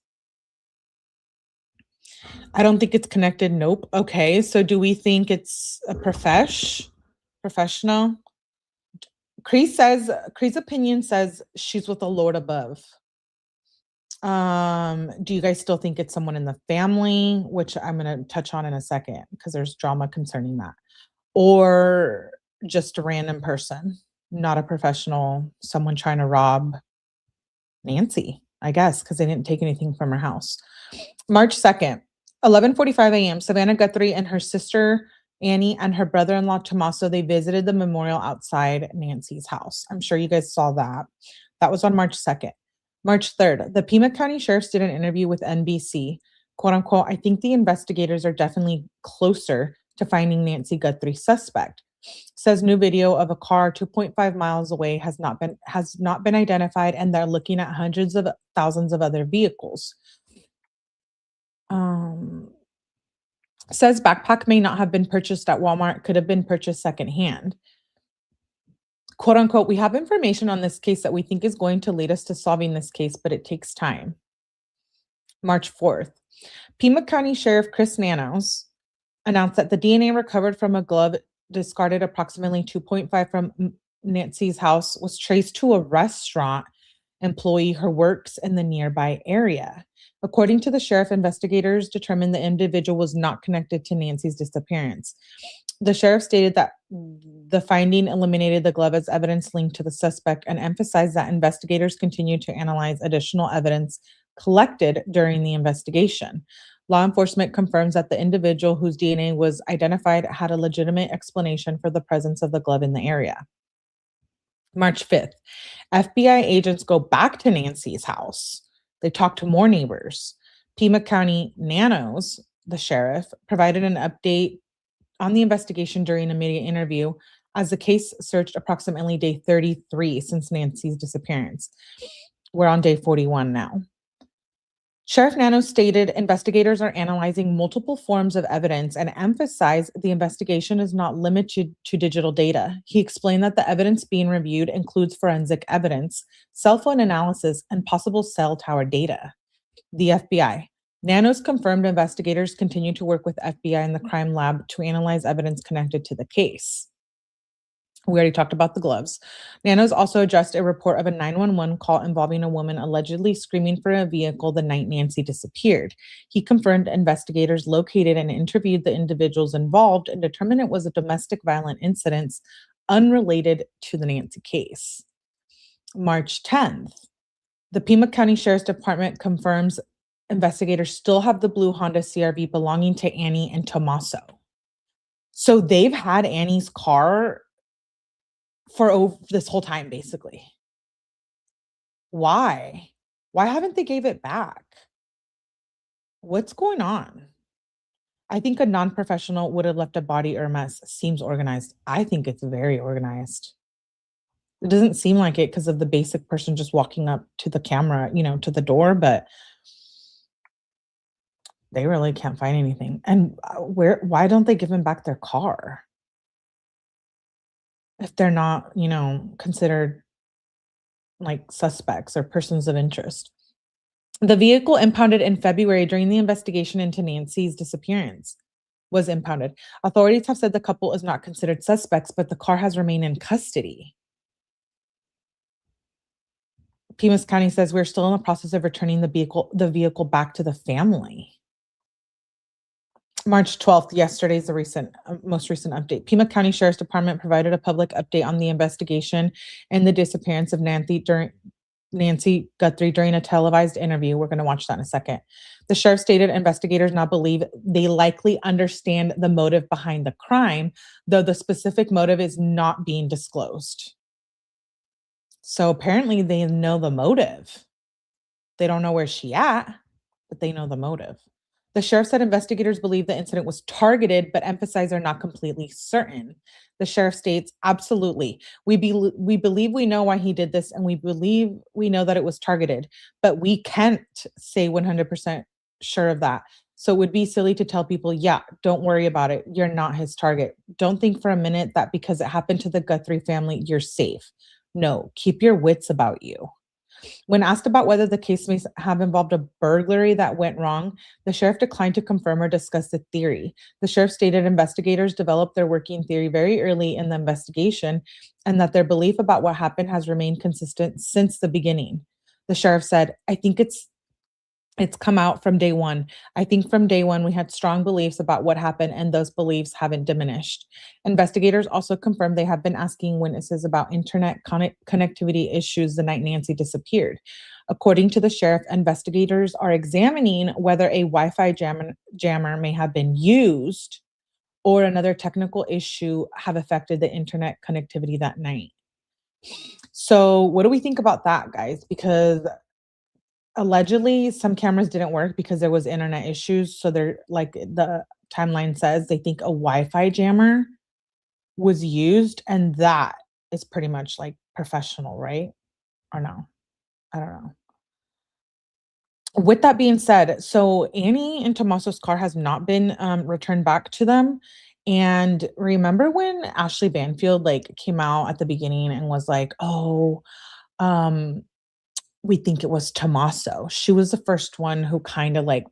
I don't think it's connected. Nope. Okay, so do we think it's a professional? Cree's opinion says she's with the Lord above. Do you guys still think it's someone in the family, which I'm going to touch on in a second because there's drama concerning that, or just a random person, not a professional, someone trying to rob Nancy, I guess, because they didn't take anything from her house. March 2nd, 11:45 a.m., Savannah Guthrie and her sister Annie and her brother-in-law Tommaso, they visited the memorial outside Nancy's house. I'm sure you guys saw that. That was on March 2nd. March 3rd, the Pima County Sheriff's did an interview with NBC. Quote unquote, I think the investigators are definitely closer to finding Nancy Guthrie's suspect. Says new video of a car 2.5 miles away has not been identified, and they're looking at hundreds of thousands of other vehicles. Says backpack may not have been purchased at Walmart, could have been purchased secondhand. Quote unquote, we have information on this case that we think is going to lead us to solving this case, but it takes time. March 4th, Pima County Sheriff Chris Nanos announced that the DNA recovered from a glove discarded approximately 2.5 from Nancy's house was traced to a restaurant employee who works in the nearby area. According to the sheriff, investigators determined the individual was not connected to Nancy's disappearance. The sheriff stated that the finding eliminated the glove as evidence linked to the suspect and emphasized that investigators continue to analyze additional evidence collected during the investigation. Law enforcement confirms that the individual whose DNA was identified had a legitimate explanation for the presence of the glove in the area. March 5th, FBI agents go back to Nancy's house. They talk to more neighbors. Pima County Nanos, the sheriff, provided an update on the investigation during a media interview as the case searched approximately day 33 since Nancy's disappearance. We're on day 41 now. Sheriff Nanos stated investigators are analyzing multiple forms of evidence and emphasized the investigation is not limited to digital data. He explained that the evidence being reviewed includes forensic evidence, cell phone analysis, and possible cell tower data. The FBI. Nanos confirmed investigators continue to work with FBI and the crime lab to analyze evidence connected to the case. We already talked about the gloves. Nanos also addressed a report of a 911 call involving a woman allegedly screaming for a vehicle the night Nancy disappeared. He confirmed investigators located and interviewed the individuals involved and determined it was a domestic violent incident unrelated to the Nancy case. March 10th, the Pima County Sheriff's Department confirms investigators still have the blue Honda CRV belonging to Annie and Tommaso. So they've had Annie's car for this whole time, basically. Why? Why haven't they gave it back? What's going on? I think a non-professional would have left a body or a mess. Seems organized. I think it's very organized. It doesn't seem like it because of the basic person just walking up to the camera, to the door, but they really can't find anything. And why don't they give them back their car? If they're not, considered like suspects or persons of interest. The vehicle impounded in February during the investigation into Nancy's disappearance was impounded. Authorities have said the couple is not considered suspects, but the car has remained in custody. Pimas County says we're still in the process of returning the vehicle back to the family. March 12th, yesterday's the most recent update. Pima County Sheriff's Department provided a public update on the investigation and the disappearance of Nancy Guthrie during a televised interview. We're going to watch that in a second. The sheriff stated investigators now believe they likely understand the motive behind the crime, though the specific motive is not being disclosed. So apparently they know the motive. They don't know where she at, but they know the motive. The sheriff said investigators believe the incident was targeted, but emphasize they're not completely certain. The sheriff states, absolutely. We believe we know why he did this, and we believe we know that it was targeted, but we can't say 100% sure of that. So it would be silly to tell people, yeah, don't worry about it. You're not his target. Don't think for a minute that because it happened to the Guthrie family, you're safe. No, keep your wits about you. When asked about whether the case may have involved a burglary that went wrong, the sheriff declined to confirm or discuss the theory. The sheriff stated investigators developed their working theory very early in the investigation and that their belief about what happened has remained consistent since the beginning. The sheriff said, I think it's come out from day one. I think from day one, we had strong beliefs about what happened, and those beliefs haven't diminished. Investigators also confirmed they have been asking witnesses about internet connectivity issues the night Nancy disappeared. According to the sheriff, investigators are examining whether a Wi-Fi jammer may have been used or another technical issue have affected the internet connectivity that night. So what do we think about that, guys? Because allegedly, some cameras didn't work because there was internet issues. So they're like the timeline says, they think a Wi-Fi jammer was used, and that is pretty much like professional, right? Or no? I don't know. With that being said, so Annie and Tommaso's car has not been returned back to them. And remember when Ashley Banfield like came out at the beginning and was like, oh, we think it was Tommaso. She was the first one who kind of like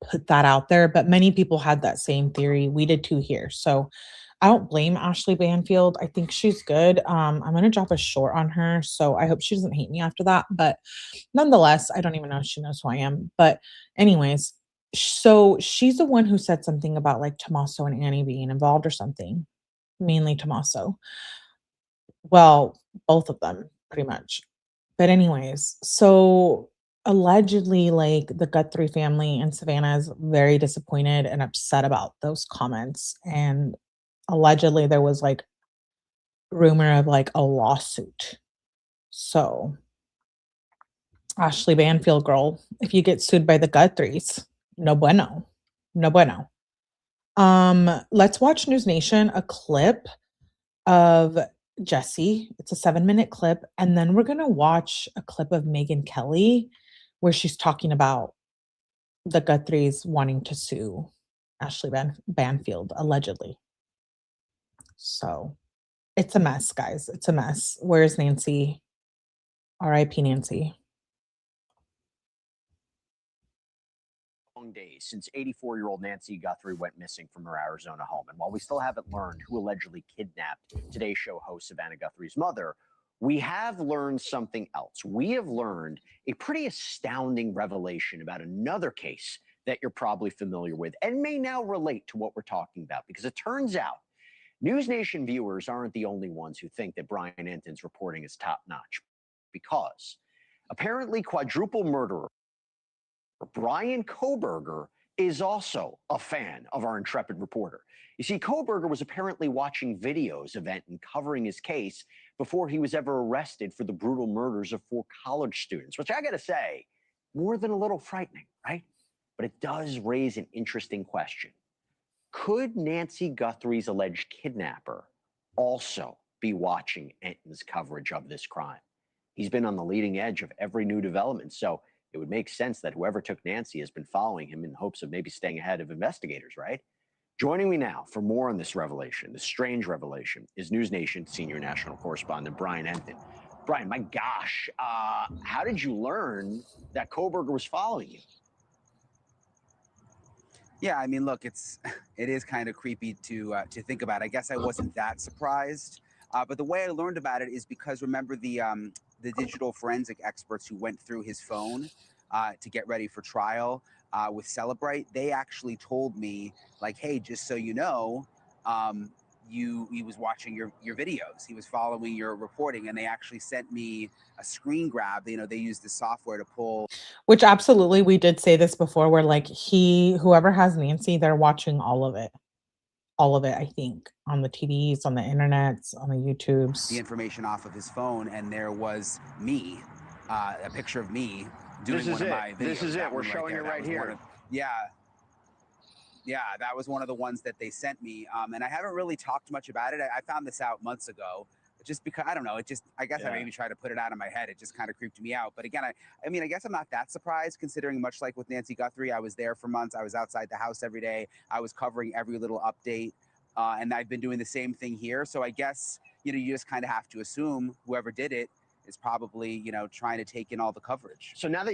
put that out there, but many people had that same theory. We did too here. So I don't blame Ashley Banfield. I think she's good. I'm going to drop a short on her. So I hope she doesn't hate me after that. But nonetheless, I don't even know if she knows who I am. But anyways, so she's the one who said something about like Tommaso and Annie being involved or something, mainly Tommaso. Well, both of them pretty much. But anyways, so allegedly, like the Guthrie family in Savannah is very disappointed and upset about those comments. And allegedly there was like rumor of like a lawsuit. So Ashley Banfield, girl, if you get sued by the Guthries, no bueno. No bueno. Let's watch News Nation, a clip of Jessie. It's a 7-minute clip. And then we're going to watch a clip of Megyn Kelly where she's talking about the Guthries wanting to sue Ashley Banfield, allegedly. So it's a mess, guys. It's a mess. Where's Nancy? R.I.P. Nancy. Days since 84-year-old Nancy Guthrie went missing from her Arizona home. And while we still haven't learned who allegedly kidnapped Today's Show host Savannah Guthrie's mother, we have learned something else. We have learned a pretty astounding revelation about another case that you're probably familiar with and may now relate to what we're talking about, because it turns out News Nation viewers aren't the only ones who think that Brian Enton's reporting is top-notch, because apparently quadruple murderer Bryan Kohberger is also a fan of our intrepid reporter. You see, Kohberger was apparently watching videos of Enton covering his case before he was ever arrested for the brutal murders of 4 college students, which I gotta say, more than a little frightening, right? But it does raise an interesting question. Could Nancy Guthrie's alleged kidnapper also be watching Enton's coverage of this crime? He's been on the leading edge of every new development, so it would make sense that whoever took Nancy has been following him in hopes of maybe staying ahead of investigators, right? Joining me now for more on this revelation, this strange revelation, is News Nation senior national correspondent Brian Enton. Brian, my gosh, how did you learn that 𝗠𝗲𝗺𝗃 was following you? Yeah, I mean, look, it is kind of creepy to think about. I guess I wasn't that surprised, but the way I learned about it is because remember the digital forensic experts who went through his phone to get ready for trial with Celebrate. They actually told me like, hey, just so you know, he was watching your videos. He was following your reporting, and they actually sent me a screen grab. You know, they used the software to pull. Which absolutely, we did say this before, where like whoever has Nancy, they're watching all of it. All of it, I think, on the TVs, on the internets, on the YouTubes. The information off of his phone, and there was me, a picture of me doing one of my videos. This is it. That We're one showing there. it That right was here. one of- Yeah, that was one of the ones that they sent me. And I haven't really talked much about it. I found this out months ago, just because, I don't know, I guess I maybe tried to put it out of my head. It just kind of creeped me out. But again, I mean, I guess I'm not that surprised, considering much like with Nancy Guthrie, I was there for months. I was outside the house every day. I was covering every little update. And I've been doing the same thing here. So I guess, you know, you just kind of have to assume whoever did it is probably, you know, trying to take in all the coverage. So now that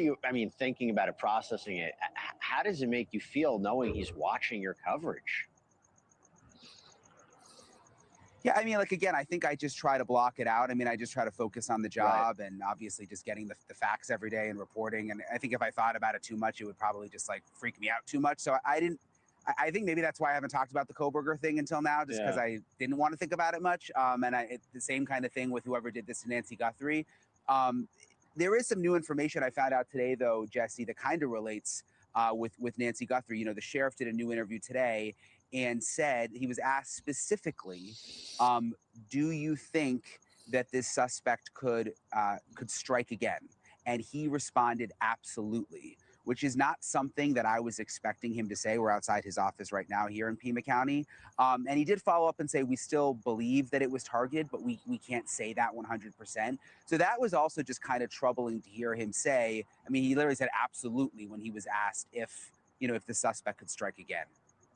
thinking about it, processing it, how does it make you feel knowing he's watching your coverage? Yeah, I mean, like, again, I think I just try to block it out. I mean, I just try to focus on the job and obviously just getting the facts every day and reporting. And I think if I thought about it too much, it would probably just like freak me out too much. So I think maybe that's why I haven't talked about the 𝗠𝗲𝗃 thing until now, just because I didn't want to think about it much. And the same kind of thing with whoever did this to Nancy Guthrie. There is some new information I found out today, though, Jesse, that kind of relates with Nancy Guthrie. You know, the sheriff did a new interview today and said, he was asked specifically, do you think that this suspect could strike again? And he responded, absolutely, which is not something that I was expecting him to say. We're outside his office right now here in 𝗵𝗻 County. And he did follow up and say, we still believe that it was targeted, but we can't say that 100%. So that was also just kind of troubling to hear him say. I mean, he literally said absolutely when he was asked if the suspect could strike again.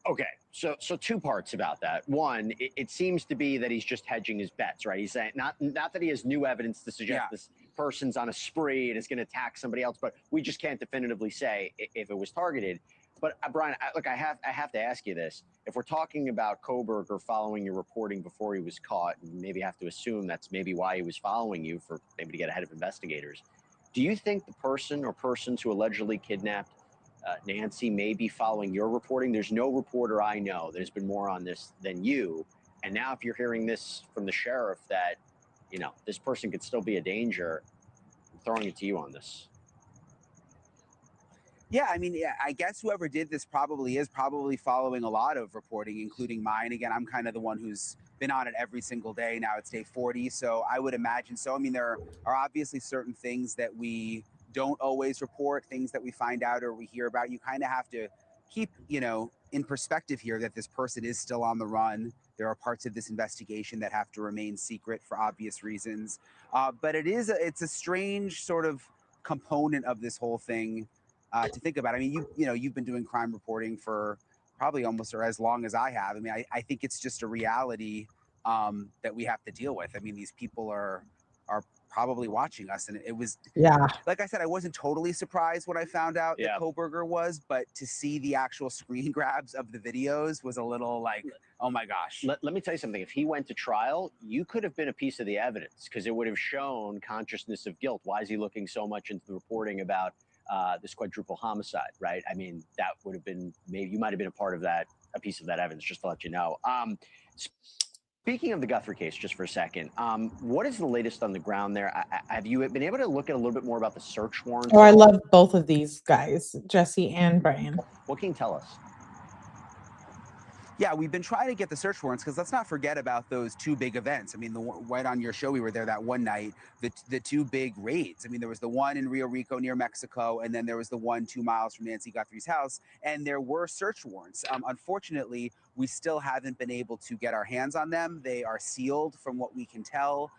Okay, so two parts about that. One, it seems to be that he's just hedging his bets, right? He's saying not that he has new evidence to suggest this person's on a spree and is going to attack somebody else, but we just can't definitively say if it was targeted. But Brian, look, I have to ask you this: if we're talking about 𝗠𝗲𝗃 following your reporting before he was caught, and maybe have to assume that's maybe why he was following you, for maybe to get ahead of investigators, do you think the person or persons who allegedly kidnapped Nancy may be following your reporting? There's no reporter I know that has been more on this than you. And now if you're hearing this from the sheriff that, you know, this person could still be a danger, I'm throwing it to you on this. Yeah, I mean, I guess whoever did this probably following a lot of reporting, including mine. Again, I'm kind of the one who's been on it every single day. Now it's day 40, so I would imagine so. I mean, there are obviously certain things that we don't always report, things that we find out or we hear about. You kind of have to keep, you know, in perspective here that this person is still on the run. There are parts of this investigation that have to remain secret for obvious reasons. But it's a strange sort of component of this whole thing to think about. I mean, you've been doing crime reporting for probably almost or as long as I have. I mean, I think it's just a reality that we have to deal with. I mean, these people are probably watching us, and it was like I said, I wasn't totally surprised when I found out that 𝗠𝗲𝗃 was, but to see the actual screen grabs of the videos was a little like, oh my gosh. Let me tell you something. If he went to trial, you could have been a piece of the evidence, because it would have shown consciousness of guilt. Why is he looking so much into the reporting about this quadruple homicide, right? I mean, that would have been, maybe you might have been a part of that, a piece of that evidence, just to let you know. Speaking of the Guthrie case, just for a second, what is the latest on the ground there? Have you been able to look at a little bit more about the search warrant? Oh, I love both of these guys, Jesse and Brian. What can you tell us? Yeah, we've been trying to get the search warrants because let's not forget about those two big events. I mean, right on your show, we were there that one night, the two big raids. I mean, there was the one in Rio Rico near Mexico, and then there was the one 2 miles from Nancy Guthrie's house, and there were search warrants. Unfortunately, we still haven't been able to get our hands on them. They are sealed from what we can tell.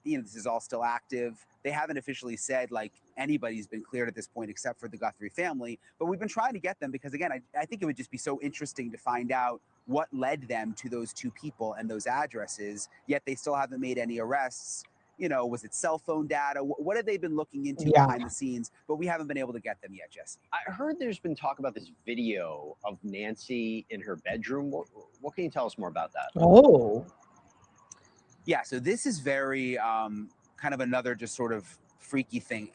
You know, this is all still active. They haven't officially said like anybody's been cleared at this point except for the Guthrie family, but we've been trying to get them because again, I think it would just be so interesting to find out what led them to those two people and those addresses, yet they still haven't made any arrests. you know, was it cell phone data? What have they been looking into behind the scenes? But we haven't been able to get them yet, Jesse. I heard there's been talk about this video of Nancy in her bedroom. What can you tell us more about that? Oh. Yeah, so this is very kind of another just sort of freaky thing.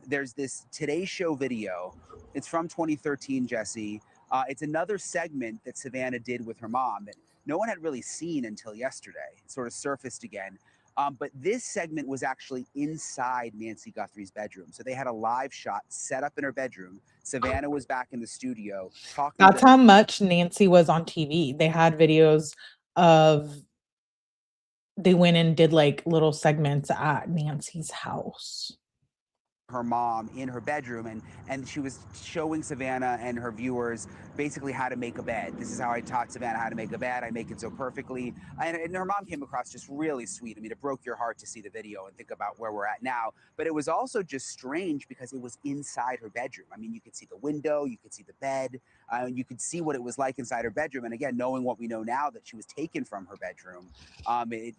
There's this Today Show video. It's from 2013, Jesse. It's another segment that Savannah did with her mom that no one had really seen until yesterday. It sort of surfaced again. But this segment was actually inside Nancy Guthrie's bedroom. So they had a live shot set up in her bedroom. Savannah was back in the studio talking. That's how much Nancy was on TV. They had videos of, they went and did like little segments at Nancy's house. Her mom in her bedroom, and she was showing Savannah and her viewers basically how to make a bed. This is how I taught Savannah how to make a bed. I make it so perfectly. And her mom came across just really sweet. I mean, it broke your heart to see the video and think about where we're at now. But it was also just strange because it was inside her bedroom. I mean, you could see the window, you could see the bed, you could see what it was like inside her bedroom. And again, knowing what we know now that she was taken from her bedroom,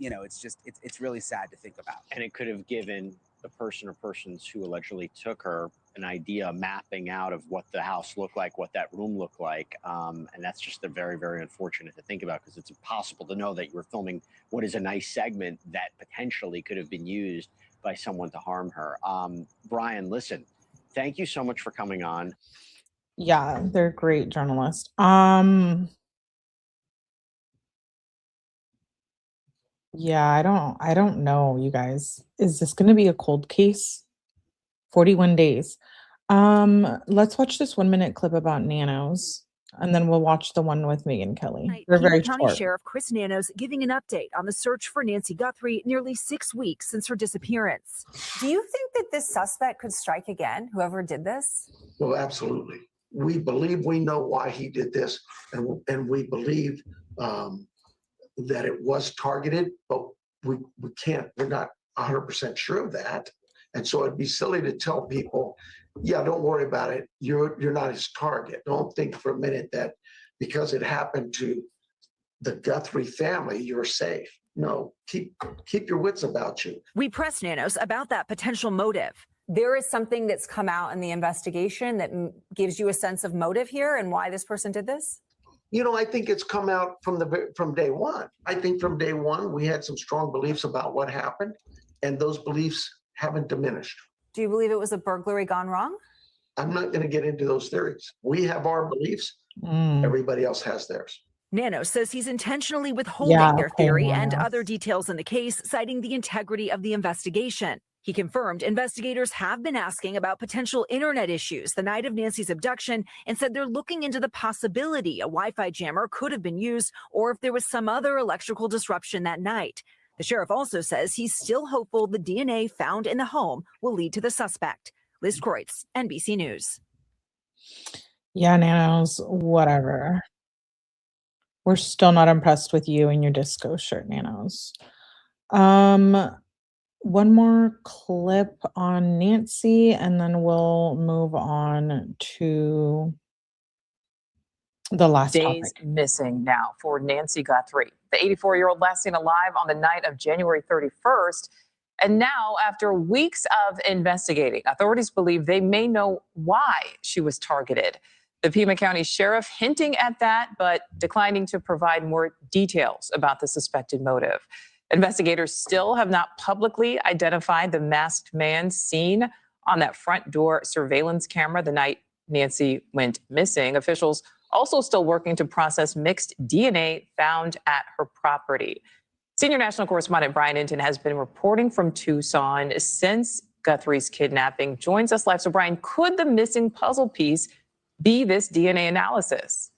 you know, it's really sad to think about. And it could have given the person or persons who allegedly took her an idea, mapping out of what the house looked like, what that room looked like. And that's just very, very unfortunate to think about, because it's impossible to know that you were filming what is a nice segment that potentially could have been used by someone to harm her. Brian, listen, thank you so much for coming on. Yeah, they're great journalists. Yeah, I don't know, you guys. Is this going to be a cold case? 41 days. Let's watch this 1-minute clip about nanos, and then we'll watch the one with Megyn Kelly. They're very County short. Sheriff Chris Nanos giving an update on the search for Nancy Guthrie nearly 6 weeks since her disappearance. Do you think that this suspect could strike again, whoever did this? Well, absolutely. We believe we know why he did this, and we believe that it was targeted, but we're not 100% sure of that. And so it'd be silly to tell people, yeah, don't worry about it. You're not his target. Don't think for a minute that because it happened to the Guthrie family, you're safe. No, keep your wits about you. We pressed Nanos about that potential motive. There is something that's come out in the investigation that gives you a sense of motive here and why this person did this? You know, I think it's come out from day one. I think from day one, we had some strong beliefs about what happened, and those beliefs haven't diminished. Do you believe it was a burglary gone wrong? I'm not going to get into those theories. We have our beliefs. Everybody else has theirs. Nanos says he's intentionally withholding their theory and other details in the case, citing the integrity of the investigation. He confirmed investigators have been asking about potential internet issues the night of Nancy's abduction and said they're looking into the possibility a Wi-Fi jammer could have been used or if there was some other electrical disruption that night. The sheriff also says he's still hopeful the DNA found in the home will lead to the suspect. Liz Kreutz, NBC News. Yeah, Nanos, whatever. We're still not impressed with you and your disco shirt, Nanos. One more clip on Nancy, and then we'll move on to the last days topic. Missing now for Nancy Guthrie, the 84-year-old last seen alive on the night of January 31st. And now, after weeks of investigating, authorities believe they may know why she was targeted. The Pima County Sheriff hinting at that, but declining to provide more details about the suspected motive. Investigators still have not publicly identified the masked man seen on that front door surveillance camera the night Nancy went missing. Officials also still working to process mixed DNA found at her property. Senior national correspondent Brian Inton has been reporting from Tucson since Guthrie's kidnapping. Joins us live. So Brian, could the missing puzzle piece be this DNA analysis?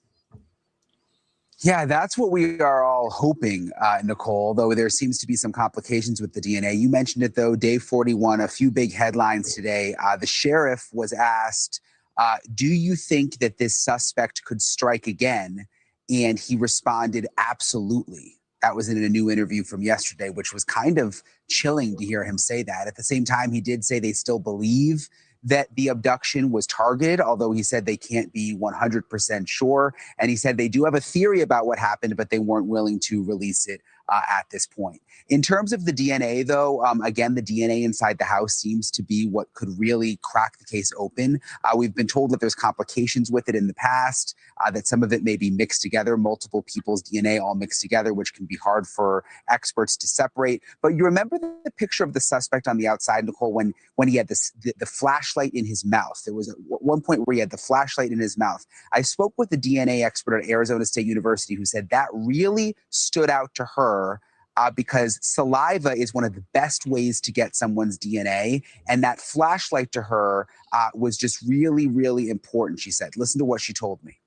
Yeah, that's what we are all hoping, Nicole, though there seems to be some complications with the DNA. You mentioned it, though, day 41, a few big headlines today. The sheriff was asked, do you think that this suspect could strike again? And he responded, absolutely. That was in a new interview from yesterday, which was kind of chilling to hear him say that. At the same time, he did say they still believe that the abduction was targeted, although he said they can't be 100% sure. And he said they do have a theory about what happened, but they weren't willing to release it at this point. In terms of the DNA, though, again, the DNA inside the house seems to be what could really crack the case open. We've been told that there's complications with it in the past, that some of it may be mixed together, multiple people's DNA all mixed together, which can be hard for experts to separate. But you remember the picture of the suspect on the outside, Nicole, when he had the flashlight in his mouth. There was one point where he had the flashlight in his mouth. I spoke with a DNA expert at Arizona State University who said that really stood out to her because saliva is one of the best ways to get someone's DNA. And that flashlight to her was just really, really important, she said. Listen to what she told me.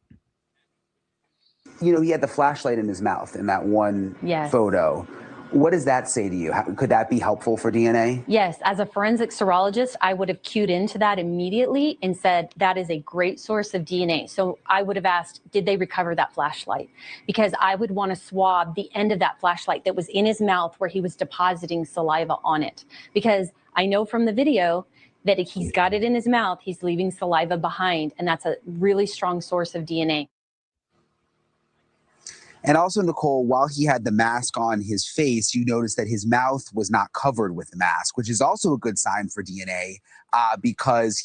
You know, he had the flashlight in his mouth in that one photo. What does that say to you? Could that be helpful for DNA? Yes, as a forensic serologist, I would have cued into that immediately and said that is a great source of DNA. So I would have asked, did they recover that flashlight? Because I would want to swab the end of that flashlight that was in his mouth where he was depositing saliva on it. Because I know from the video that if he's got it in his mouth, he's leaving saliva behind, and that's a really strong source of DNA. And also, Nicole, while he had the mask on his face, you noticed that his mouth was not covered with the mask, which is also a good sign for DNA because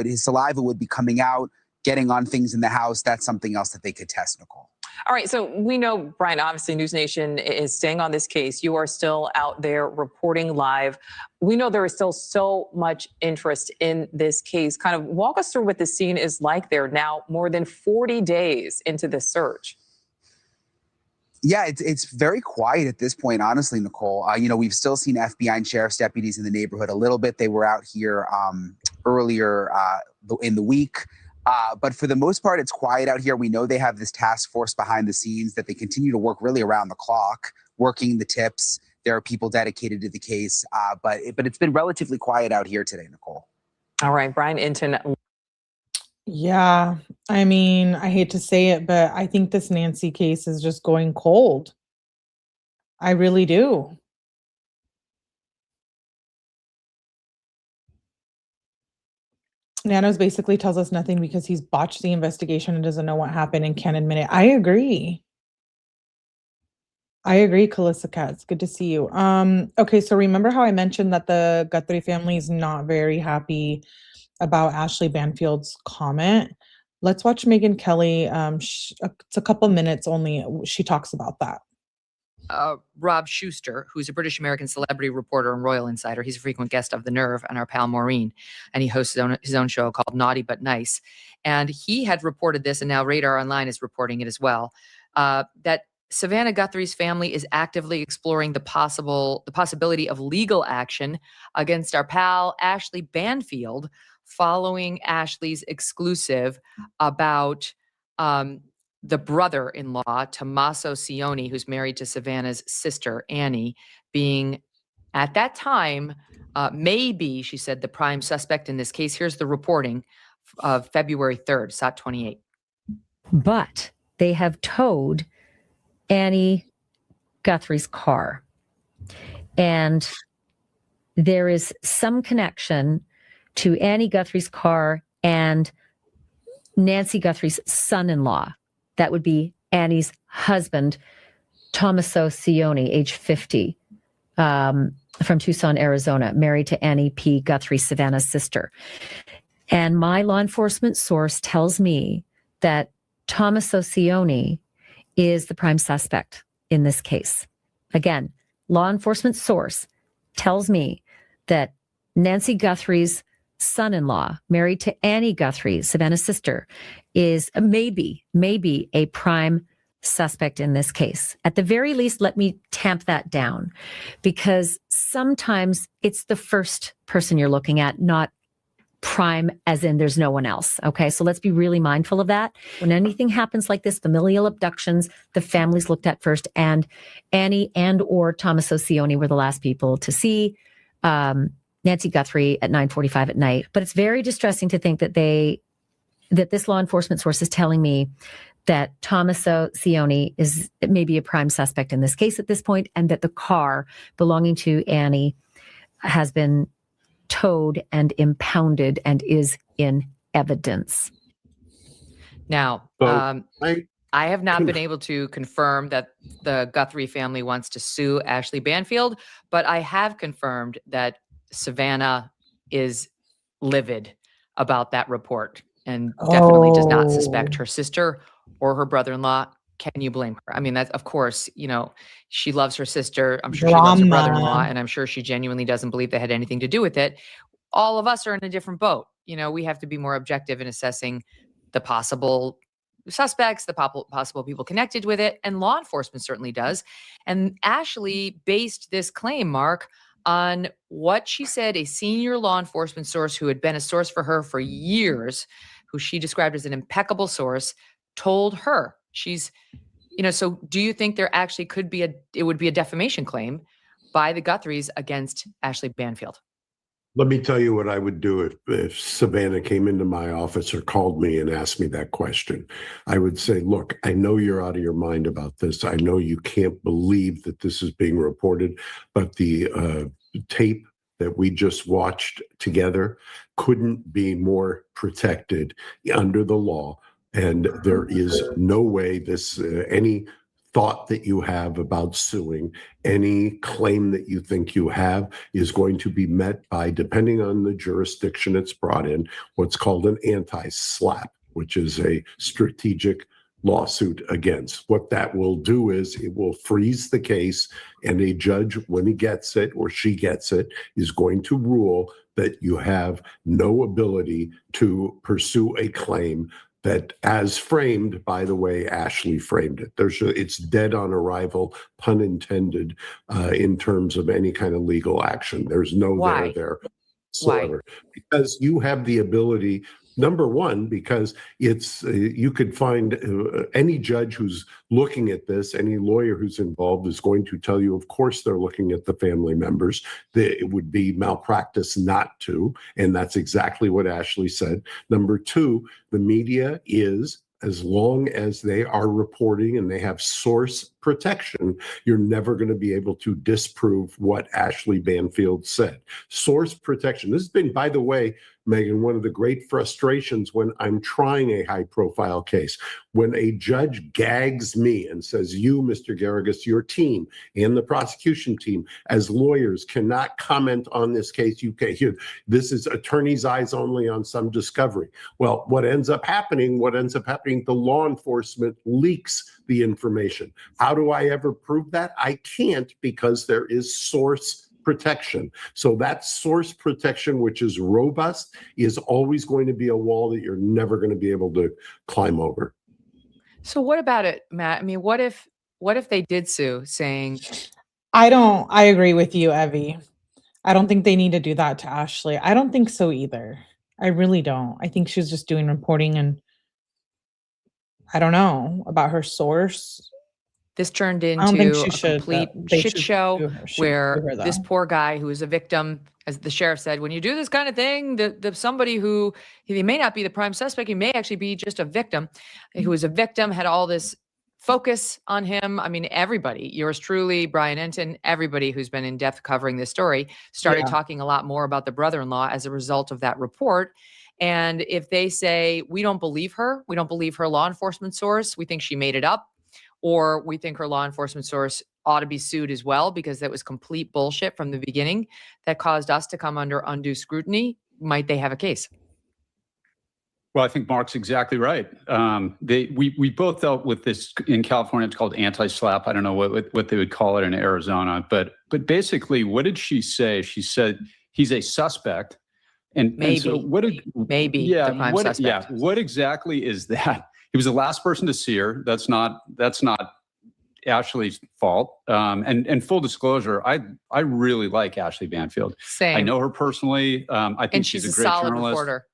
his saliva would be coming out, getting on things in the house. That's something else that they could test, Nicole. All right, so we know, Brian, obviously News Nation is staying on this case. You are still out there reporting live. We know there is still so much interest in this case. Kind of walk us through what the scene is like there now, more than 40 days into this search. Yeah, it's very quiet at this point, honestly, Nicole. You know, we've still seen FBI and sheriff's deputies in the neighborhood a little bit. They were out here earlier in the week. But for the most part, it's quiet out here. We know they have this task force behind the scenes that they continue to work really around the clock, working the tips. There are people dedicated to the case. But it's been relatively quiet out here today, Nicole. All right, Brian Inton. Yeah, I mean, I hate to say it, but I think this Nancy case is just going cold. I really do. Nanos basically tells us nothing because he's botched the investigation and doesn't know what happened and can't admit it. I agree. 𝗠𝗲𝗹𝗆𝗆. It's good to see you. Okay, so remember how I mentioned that the Guthrie family is not very happy about Ashley Banfield's comment? Let's watch Megyn Kelly. It's a couple minutes only. She talks about that. Rob Schuster, who's a British American celebrity reporter and royal insider. He's a frequent guest of The Nerve and our pal Maureen, and he hosts his own show called Naughty But Nice. And he had reported this, and now Radar Online is reporting it as well, that Savannah Guthrie's family is actively exploring the possibility of legal action against our pal Ashley Banfield following Ashley's exclusive about the brother-in-law, Tommaso Cioni, who's married to Savannah's sister, Annie, being, at that time, maybe, she said, the prime suspect in this case. Here's the reporting of February 3rd, SOT 28. But they have towed Annie Guthrie's car. And there is some connection to Annie Guthrie's car and Nancy Guthrie's son-in-law. That would be Annie's husband, Tommaso Cioni, age 50, from Tucson, Arizona, married to Annie P. Guthrie, Savannah's sister. And my law enforcement source tells me that Tommaso Cioni is the prime suspect in this case. Again, law enforcement source tells me that Nancy Guthrie's son-in-law, married to Annie Guthrie, Savannah's sister, is maybe a prime suspect in this case. At the very least, let me tamp that down, because sometimes it's the first person you're looking at, not prime as in there's no one else. Okay, so let's be really mindful of that. When anything happens like this, familial abductions, the family's looked at first, and Annie and or Tommaso Cioni were the last people to see Nancy Guthrie at 9:45 at night. But it's very distressing to think that this law enforcement source is telling me that Tommaso Cioni is maybe a prime suspect in this case at this point, and that the car belonging to Annie has been towed and impounded and is in evidence. Now, I have not been able to confirm that the Guthrie family wants to sue Ashley Banfield, but I have confirmed that Savannah is livid about that report and definitely does not suspect her sister or her brother-in-law. Can you blame her? I mean, that's, of course, you know, she loves her sister. I'm sure she loves her brother-in-law, and I'm sure she genuinely doesn't believe they had anything to do with it. All of us are in a different boat. You know, we have to be more objective in assessing the possible suspects, the possible people connected with it, and law enforcement certainly does. And Ashley based this claim, Mark, on what she said a senior law enforcement source who had been a source for her for years, who she described as an impeccable source, told her. She's, you know, so do you think there actually could be it would be a defamation claim by the Guthries against Ashley Banfield? Let me tell you what I would do if Savannah came into my office or called me and asked me that question. I would say, look, I know you're out of your mind about this. I know you can't believe that this is being reported, but the tape that we just watched together couldn't be more protected under the law. And there is no way this, any thought that you have about suing, any claim that you think you have is going to be met by, depending on the jurisdiction it's brought in, what's called an anti-SLAPP, which is a strategic lawsuit against. What that will do is it will freeze the case, and a judge, when he gets it or she gets it, is going to rule that you have no ability to pursue a claim that, as framed, by the way, Ashley framed it. It's dead on arrival, pun intended, in terms of any kind of legal action. There's no there whatsoever. Because you have the ability, number one, because it's you could find any judge who's looking at this, any lawyer who's involved is going to tell you, of course, they're looking at the family members. It would be malpractice not to, and that's exactly what Ashley said. Number two, the media is, as long as they are reporting and they have source protection, you're never going to be able to disprove what Ashley Banfield said. Source protection. This has been, by the way, Megan, one of the great frustrations when I'm trying a high-profile case. When a judge gags me and says, you, Mr. Garrigus, your team and the prosecution team, as lawyers, cannot comment on this case. You can't hear. This is attorney's eyes only on some discovery. Well, what ends up happening, the law enforcement leaks the information. How do I ever prove that? I can't, because there is source protection. So that source protection, which is robust, is always going to be a wall that you're never going to be able to climb over. So what about it, Matt? I mean, what if they did sue, saying, I agree with you, Evie. I don't think they need to do that to Ashley. I don't think so either. I really don't. I think she's just doing reporting, and I don't know about her source. This turned into a complete shit show where this poor guy who is a victim, as the sheriff said, when you do this kind of thing, somebody who, he may not be the prime suspect, he may actually be just a victim, who was a victim, had all this focus on him. I mean, everybody, yours truly, Brian Enton, everybody who's been in depth covering this story started talking a lot more about the brother-in-law as a result of that report. And if they say, we don't believe her law enforcement source, we think she made it up, or we think her law enforcement source ought to be sued as well because that was complete bullshit from the beginning that caused us to come under undue scrutiny, might they have a case? Well, I think Mark's exactly right. We both dealt with this in California. It's called anti-SLAPP. I don't know what they would call it in Arizona, but basically, what did she say? She said he's a suspect, and so what the prime suspect. Yeah, what exactly is that? He was the last person to see her. That's not Ashley's fault. And full disclosure, I really like Ashley Banfield. Same. I know her personally. I think she's a great solid journalist. Reporter.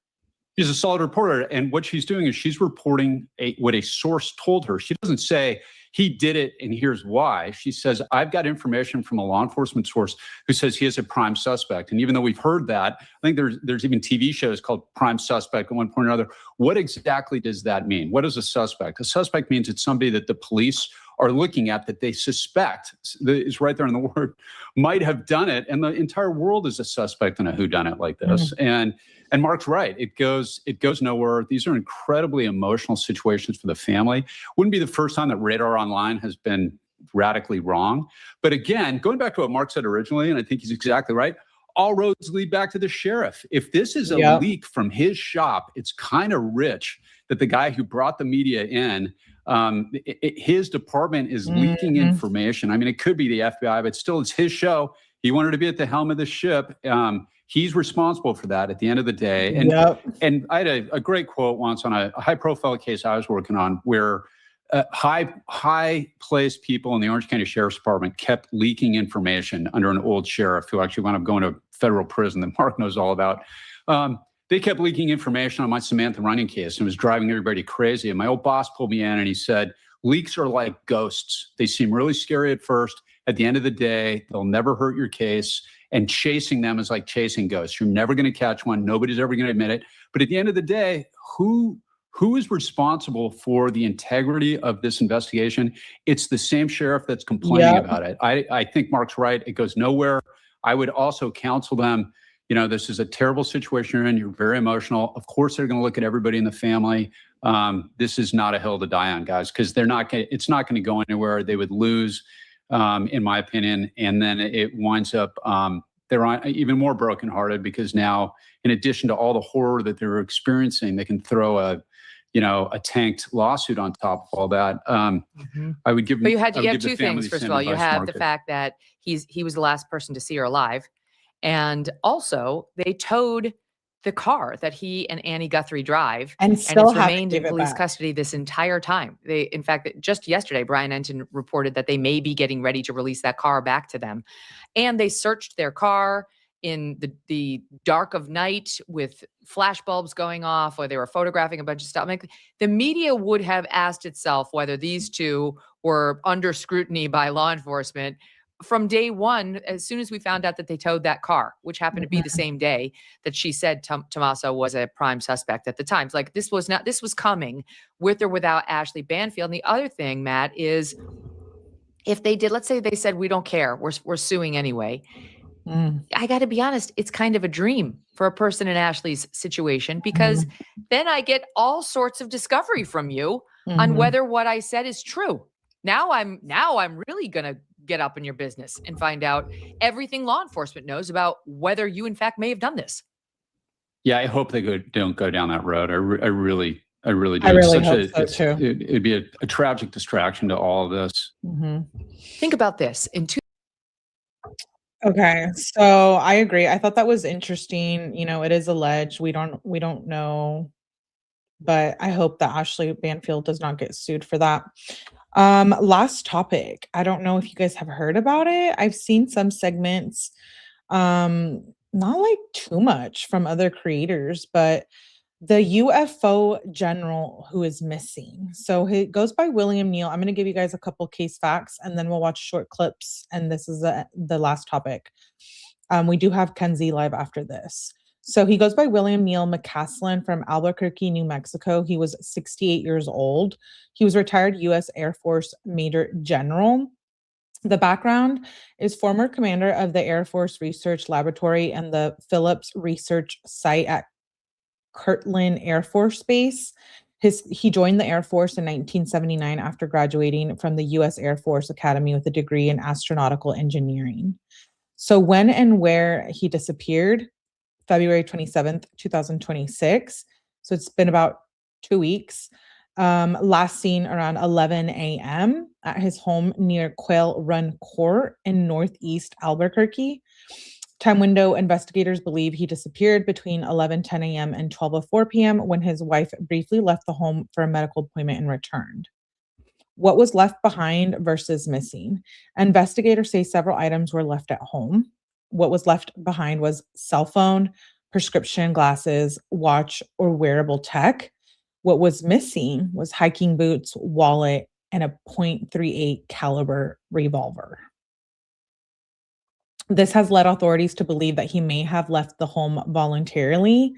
She's a solid reporter. And what she's doing is she's reporting what a source told her. She doesn't say he did it and here's why. She says, I've got information from a law enforcement source who says he is a prime suspect. And even though we've heard that, I think there's even TV shows called Prime Suspect at one point or another. What exactly does that mean? What is a suspect? A suspect means it's somebody that the police are looking at that they suspect, is right there in the word, might have done it. And the entire world is a suspect in a whodunit like this. And Mark's right. It goes nowhere. These are incredibly emotional situations for the family. Wouldn't be the first time that Radar Online has been radically wrong. But again, going back to what Mark said originally, and I think he's exactly right, all roads lead back to the sheriff. If this is a leak from his shop, it's kind of rich that the guy who brought the media in, his department is leaking information. I mean, it could be the FBI, but still it's his show. He wanted to be at the helm of the ship. He's responsible for that at the end of the day. And I had a great quote once on a high-profile case I was working on where high-placed people in the Orange County Sheriff's Department kept leaking information under an old sheriff who actually wound up going to federal prison that Mark knows all about. They kept leaking information on my Samantha Runyon case and it was driving everybody crazy. And my old boss pulled me in and he said, leaks are like ghosts. They seem really scary at first. At the end of the day, they'll never hurt your case. And chasing them is like chasing ghosts. You're never going to catch one. Nobody's ever going to admit it. But at the end of the day, who is responsible for the integrity of this investigation? It's the same sheriff that's complaining about it. I think Mark's right. It goes nowhere. I would also counsel them, you know, this is a terrible situation you're in. You're very emotional. Of course, they're going to look at everybody in the family. This is not a hill to die on, guys, because it's not going to go anywhere. They would lose, in my opinion. And then it winds up, they're even more brokenhearted because now, in addition to all the horror that they're experiencing, they can throw a tanked lawsuit on top of all that. I would give. But you have two things. First of all, you have the fact that he was the last person to see her alive, and also they towed the car that he and Annie Guthrie drive, and it's remained in police custody this entire time. In fact, just yesterday, Brian Enton reported that they may be getting ready to release that car back to them, and they searched their car in the dark of night with flash bulbs going off, or they were photographing a bunch of stuff. Like, the media would have asked itself whether these two were under scrutiny by law enforcement from day one, as soon as we found out that they towed that car, which happened to be the same day that she said Tommaso was a prime suspect at the time. It's like, this was coming with or without Ashley Banfield. And the other thing, Matt, is if they did, let's say they said, we don't care, we're suing anyway. I got to be honest, it's kind of a dream for a person in Ashley's situation, because then I get all sorts of discovery from you on whether what I said is true. Now I'm really going to get up in your business and find out everything law enforcement knows about whether you in fact may have done this. Yeah, I hope they don't go down that road. I really do. I really hope so too. It'd be a tragic distraction to all of this. Think about this. Okay, so I agree. I thought that was interesting. You know, it is alleged. We don't know, but I hope that Ashley Banfield does not get sued for that. Last topic. I don't know if you guys have heard about it. I've seen some segments, not like too much from other creators, but the UFO general who is missing. So he goes by William Neal. I'm going to give you guys a couple case facts and then we'll watch short clips. And this is the last topic. We do have Kenzie live after this. So he goes by William Neal McCasslin from Albuquerque, New Mexico. He was 68 years old. He was retired U.S. Air Force Major General. The background is former commander of the Air Force Research Laboratory and the Phillips Research Site at Kirtland Air Force Base. He joined the Air Force in 1979 after graduating from the U.S. Air Force Academy with a degree in astronautical engineering. So when and where he disappeared, February 27th, 2026. So it's been about 2 weeks. Last seen around 11 a.m. at his home near Quail Run Court in Northeast Albuquerque. Time window, investigators believe he disappeared between 11:10 a.m. and 12:04 p.m. when his wife briefly left the home for a medical appointment and returned. What was left behind versus missing? Investigators say several items were left at home. What was left behind was cell phone, prescription glasses, watch, or wearable tech. What was missing was hiking boots, wallet, and a .38 caliber revolver. This has led authorities to believe that he may have left the home voluntarily,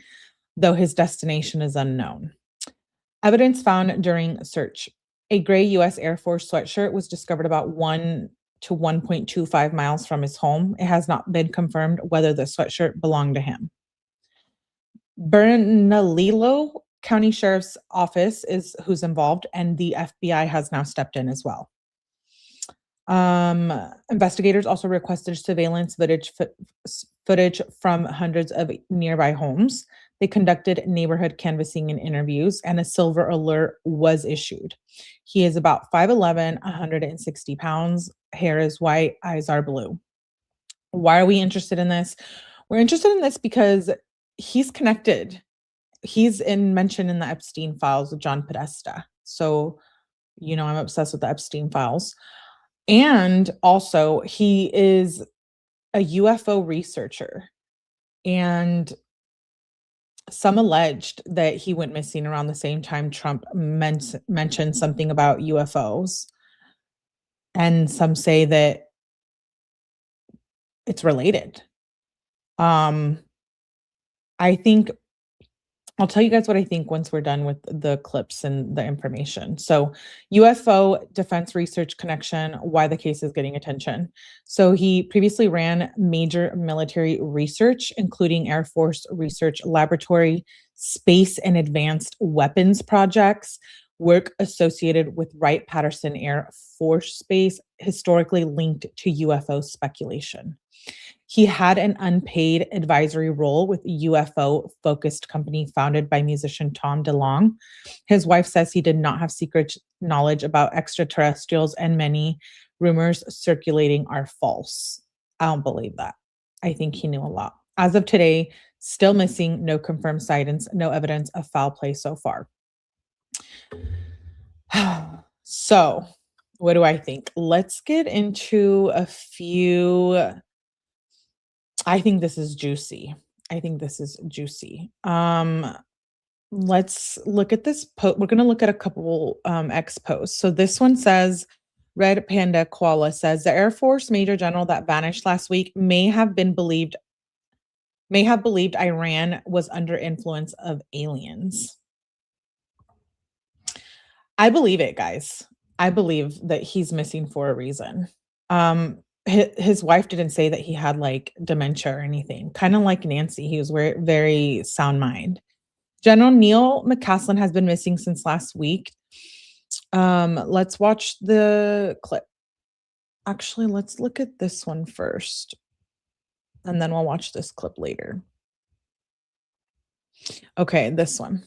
though his destination is unknown. Evidence found during search A gray U.S. Air Force sweatshirt was discovered about 1 to 1.25 miles from his home. It has not been confirmed whether the sweatshirt belonged to him. Bernalillo County Sheriff's Office is who's involved, and the FBI has now stepped in as well. Investigators also requested surveillance footage from hundreds of nearby homes. They conducted neighborhood canvassing and interviews, and a silver alert was issued. He is about 5'11", 160 pounds. Hair is white, eyes are blue. Why are we interested in this? We're interested in this because he's connected. He's mentioned in the Epstein files with John Podesta. So, you know, I'm obsessed with the Epstein files. And also, he is a UFO researcher. And some alleged that he went missing around the same time Trump mentioned something about UFOs. And some say that it's related. I think I'll tell you guys what I think once we're done with the clips and the information. So UFO Defense Research Connection, why the case is getting attention. So he previously ran major military research, including Air Force Research Laboratory, space and advanced weapons projects, work associated with Wright-Patterson Air Force Base, historically linked to UFO speculation. He had an unpaid advisory role with a UFO-focused company founded by musician Tom DeLonge. His wife says he did not have secret knowledge about extraterrestrials, and many rumors circulating are false. I don't believe that. I think he knew a lot. As of today, still missing, no confirmed sightings, no evidence of foul play so far. So, what do I think? Let's get into a few. I think this is juicy. Let's look at this post. We're going to look at a couple X posts. So this one says, Red Panda Koala says, the Air Force Major General that vanished last week may have believed Iran was under influence of aliens. I believe it, guys. I believe that he's missing for a reason. His wife didn't say that he had like dementia or anything. Kind of like Nancy, he was very sound mind. General Neil McCasslin has been missing since last week. Let's watch the clip. Actually, let's look at this one first, and then we'll watch this clip later. Okay, this one.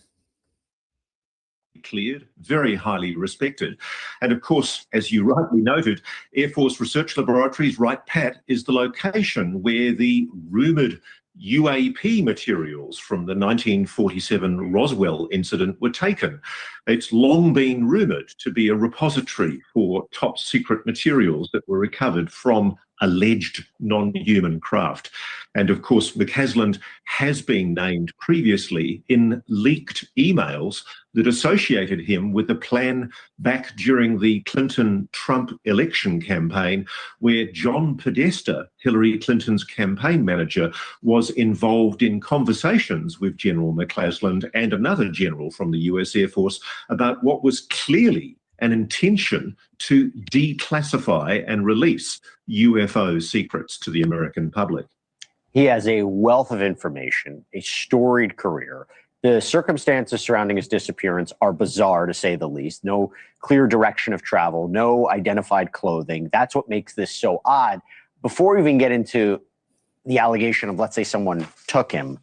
Cleared, very highly respected. And of course, as you rightly noted, Air Force Research Laboratories, Wright-Pat, is the location where the rumoured UAP materials from the 1947 Roswell incident were taken. It's long been rumoured to be a repository for top secret materials that were recovered from alleged non-human craft. And of course, McCasslin has been named previously in leaked emails that associated him with a plan back during the Clinton-Trump election campaign, where John Podesta, Hillary Clinton's campaign manager, was involved in conversations with General McCasslin and another general from the US Air Force about what was clearly an intention to declassify and release UFO secrets to the American public. He has a wealth of information, a storied career. The circumstances surrounding his disappearance are bizarre, to say the least. No clear direction of travel, no identified clothing. That's what makes this so odd. Before we even get into the allegation of, let's say, someone took him,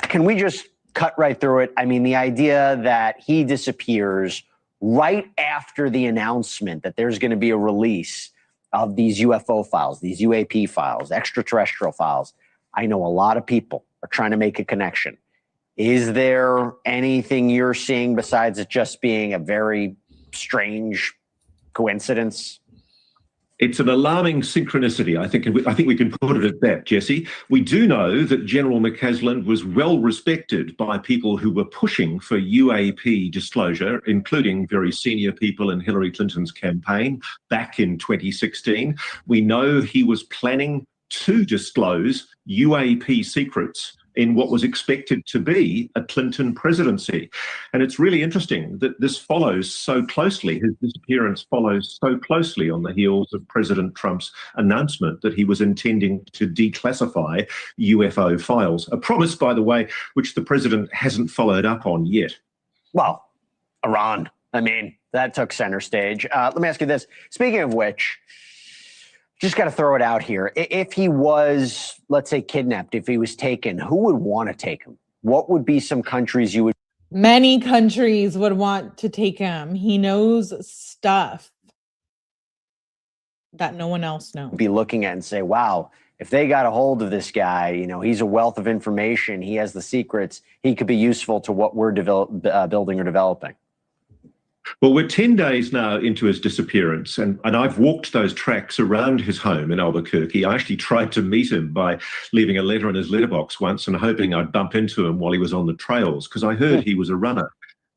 can we just cut right through it? I mean, the idea that he disappears right after the announcement that there's going to be a release of these UFO files, these UAP files, extraterrestrial files. I know a lot of people are trying to make a connection. Is there anything you're seeing besides it just being a very strange coincidence? It's an alarming synchronicity. I think we can put it at that, Jesse. We do know that General McCasslin was well respected by people who were pushing for UAP disclosure, including very senior people in Hillary Clinton's campaign back in 2016. We know he was planning to disclose UAP secrets in what was expected to be a Clinton presidency. And it's really interesting that this follows so closely, his disappearance follows so closely on the heels of President Trump's announcement that he was intending to declassify UFO files, a promise, by the way, which the president hasn't followed up on yet. Well, Iran, I mean, that took center stage. Let me ask you this. Speaking of which, just got to throw it out here. If he was, let's say, kidnapped, if he was taken, who would want to take him? What would be some countries you would? Many countries would want to take him. He knows stuff that no one else knows. Be looking at and say, wow, if they got a hold of this guy, you know, he's a wealth of information. He has the secrets. He could be useful to what we're building or developing. Well, we're 10 days now into his disappearance, and I've walked those tracks around his home in Albuquerque. I actually tried to meet him by leaving a letter in his letterbox once and hoping I'd bump into him while he was on the trails, because I heard he was a runner.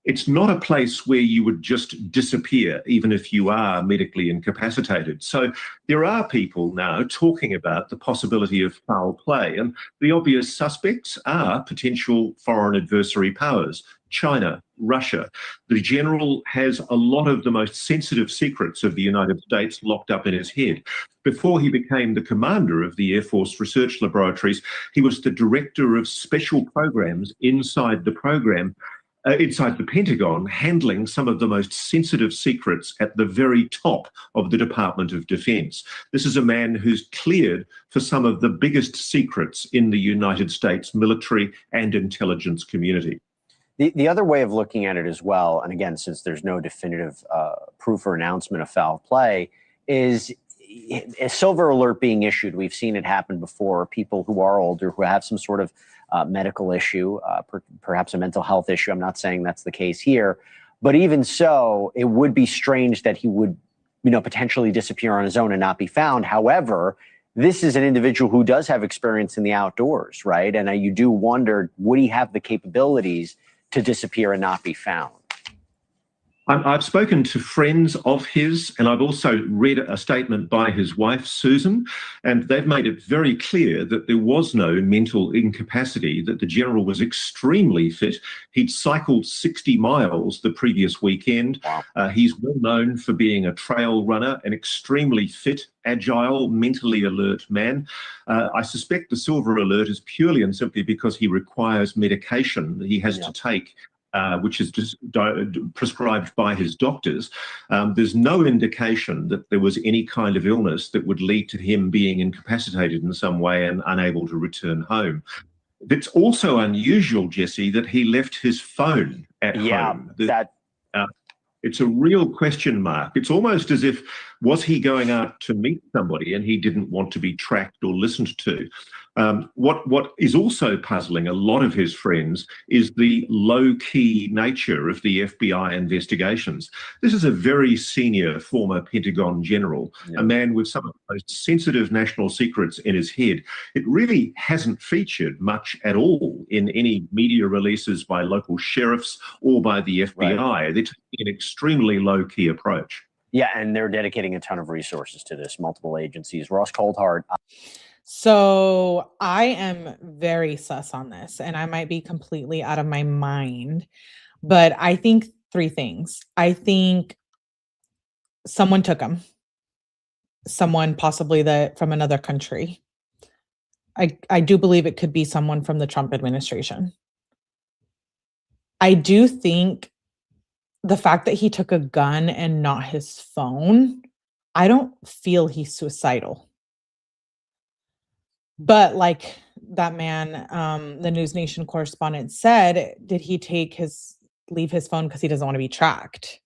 It's not a place where you would just disappear, even if you are medically incapacitated. So there are people now talking about the possibility of foul play, and the obvious suspects are potential foreign adversary powers. China, Russia. The general has a lot of the most sensitive secrets of the United States locked up in his head. Before he became the commander of the Air Force Research Laboratories, he was the director of special programs inside the Pentagon, handling some of the most sensitive secrets at the very top of the Department of Defense. This is a man who's cleared for some of the biggest secrets in the United States military and intelligence community. The other way of looking at it as well, and again, since there's no definitive proof or announcement of foul play, is a silver alert being issued. We've seen it happen before. People who are older, who have some sort of medical issue, perhaps a mental health issue. I'm not saying that's the case here, but even so, it would be strange that he would, you know, potentially disappear on his own and not be found. However, this is an individual who does have experience in the outdoors, right? And you do wonder, would he have the capabilities to disappear and not be found? I've spoken to friends of his, and I've also read a statement by his wife, Susan, and they've made it very clear that there was no mental incapacity, that the general was extremely fit. He'd cycled 60 miles the previous weekend. Wow. He's well known for being a trail runner, an extremely fit, agile, mentally alert man. I suspect the silver alert is purely and simply because he requires medication that he has to take, which is just prescribed by his doctors. There's no indication that there was any kind of illness that would lead to him being incapacitated in some way and unable to return home. It's also unusual, Jesse, that he left his phone at home. It's a real question mark. It's almost as if, was he going out to meet somebody and he didn't want to be tracked or listened to? What is also puzzling a lot of his friends is the low-key nature of the FBI investigations. This is a very senior former Pentagon general, a man with some of the most sensitive national secrets in his head. It really hasn't featured much at all in any media releases by local sheriffs or by the FBI. Right. They're taking an extremely low-key approach. Yeah, and they're dedicating a ton of resources to this, multiple agencies. Ross Coldhart. So I am very sus on this, and I might be completely out of my mind, but I think three things. I think someone took him, someone possibly from another country. I do believe it could be someone from the Trump administration. I do think the fact that he took a gun and not his phone, I don't feel he's suicidal. But like that man, the News Nation correspondent said, did he leave his phone because he doesn't want to be tracked?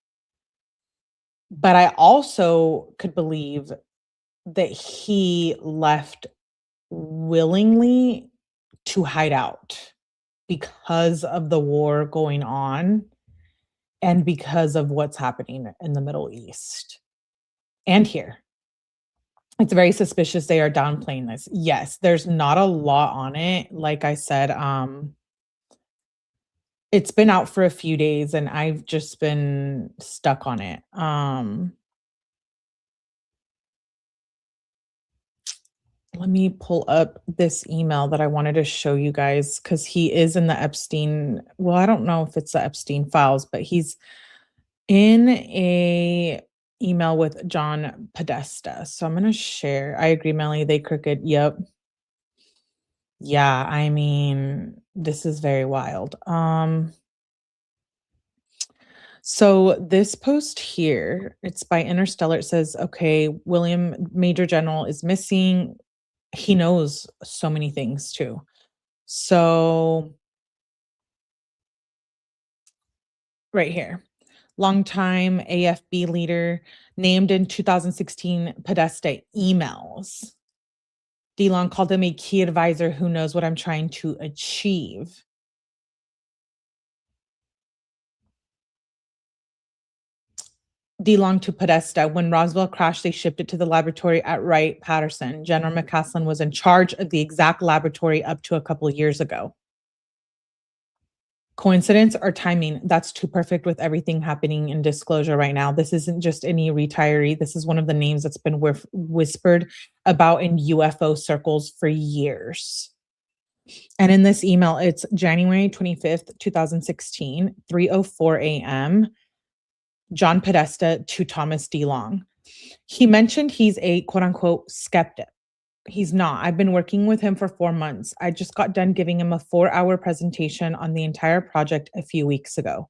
But I also could believe that he left willingly to hide out because of the war going on and because of what's happening in the Middle East and here. It's very suspicious they are downplaying this. Yes, there's not a lot on it. Like I said, it's been out for a few days and I've just been stuck on it. let me pull up this email that I wanted to show you guys because he is in the Epstein. Well, I don't know if it's the Epstein files, but he's in a email with John Podesta. So I'm going to share. I agree, Melanie. They crooked. Yep. Yeah, I mean, this is very wild. So this post here, it's by Interstellar. It says, okay, William Major General is missing. He knows so many things too. So right here, longtime AFB leader named in 2016 Podesta emails. DeLong called him a key advisor who knows what I'm trying to achieve. DeLong to Podesta. When Roswell crashed, they shipped it to the laboratory at Wright-Patterson. General McCasslin was in charge of the exact laboratory up to a couple of years ago. Coincidence or timing? That's too perfect with everything happening in disclosure right now. This isn't just any retiree. This is one of the names that's been whispered about in UFO circles for years. And in this email, it's January 25th, 2016, 3:04 a.m., John Podesta to Thomas DeLong. He mentioned he's a quote unquote skeptic. He's not. I've been working with him for 4 months. I just got done giving him a 4-hour presentation on the entire project a few weeks ago.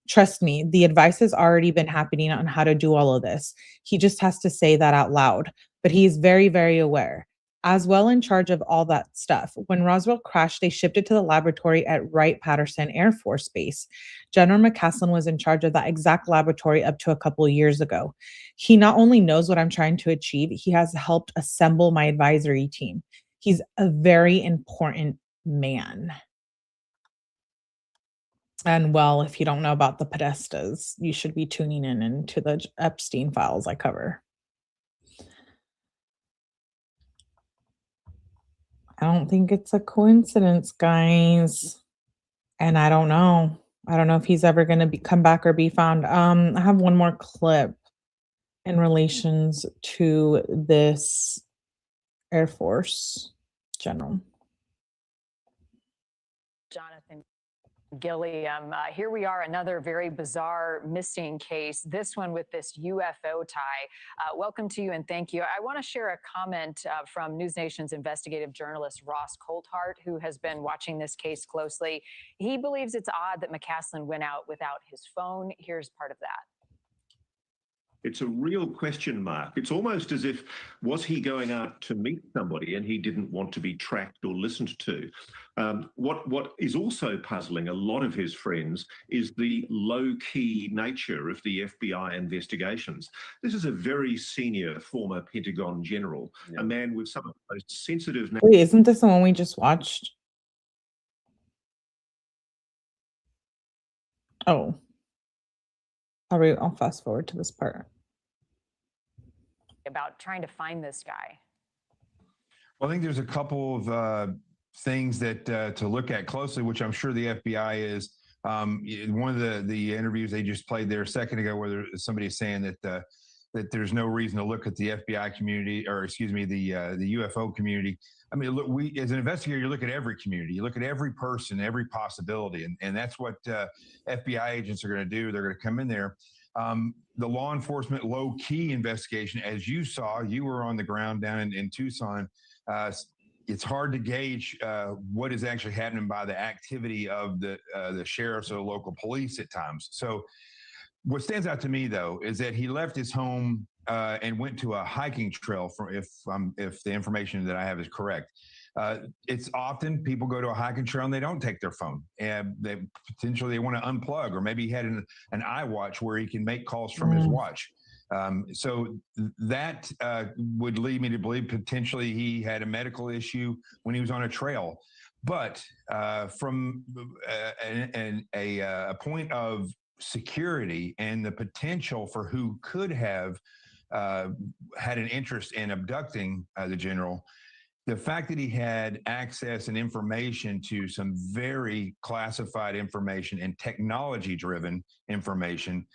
Trust me, the advice has already been happening on how to do all of this. He just has to say that out loud, but he is very, very aware. As well in charge of all that stuff. When Roswell crashed, they shipped it to the laboratory at Wright-Patterson Air Force Base. General McCasslin was in charge of that exact laboratory up to a couple of years ago. He not only knows what I'm trying to achieve, he has helped assemble my advisory team. He's a very important man. And well, if you don't know about the Podestas, you should be tuning in into the Epstein files I cover. I don't think it's a coincidence, guys. And I don't know. I don't know if he's ever going to come back or be found. I have one more clip in relations to this Air Force general. Jonathan Gilliam, here we are, another very bizarre missing case, this one with this UFO tie. Welcome to you and thank you. I want to share a comment from News Nation's investigative journalist Ross Coulthart, who has been watching this case closely. He believes it's odd that McCasslin went out without his phone. Here's part of that. It's a real question mark. It's almost as if, was he going out to meet somebody and he didn't want to be tracked or listened to? What is also puzzling a lot of his friends is the low-key nature of the FBI investigations. This is a very senior former Pentagon general, a man with some of the most sensitive... Wait, isn't this the one we just watched? Oh. I'll fast forward to this part. About trying to find this guy. Well, I think there's a couple of things that to look at closely, which I'm sure the FBI is. One of the interviews they just played there a second ago, where somebody is saying that that there's no reason to look at the FBI community, or excuse me, the UFO community. I mean, look, we as an investigator, you look at every community, you look at every person, every possibility, and that's what FBI agents are going to do. They're going to come in there. The law enforcement low-key investigation, as you saw, you were on the ground down in Tucson. It's hard to gauge what is actually happening by the activity of the sheriffs or the local police at times. So what stands out to me, though, is that he left his home and went to a hiking trail, if the information that I have is correct. It's often people go to a hiking trail and they don't take their phone, and they potentially want to unplug, or maybe he had an iWatch where he can make calls from his watch. So that would lead me to believe potentially he had a medical issue when he was on a trail. But from a point of security and the potential for who could have had an interest in abducting the general, the fact that he had access and information to some very classified information and technology-driven information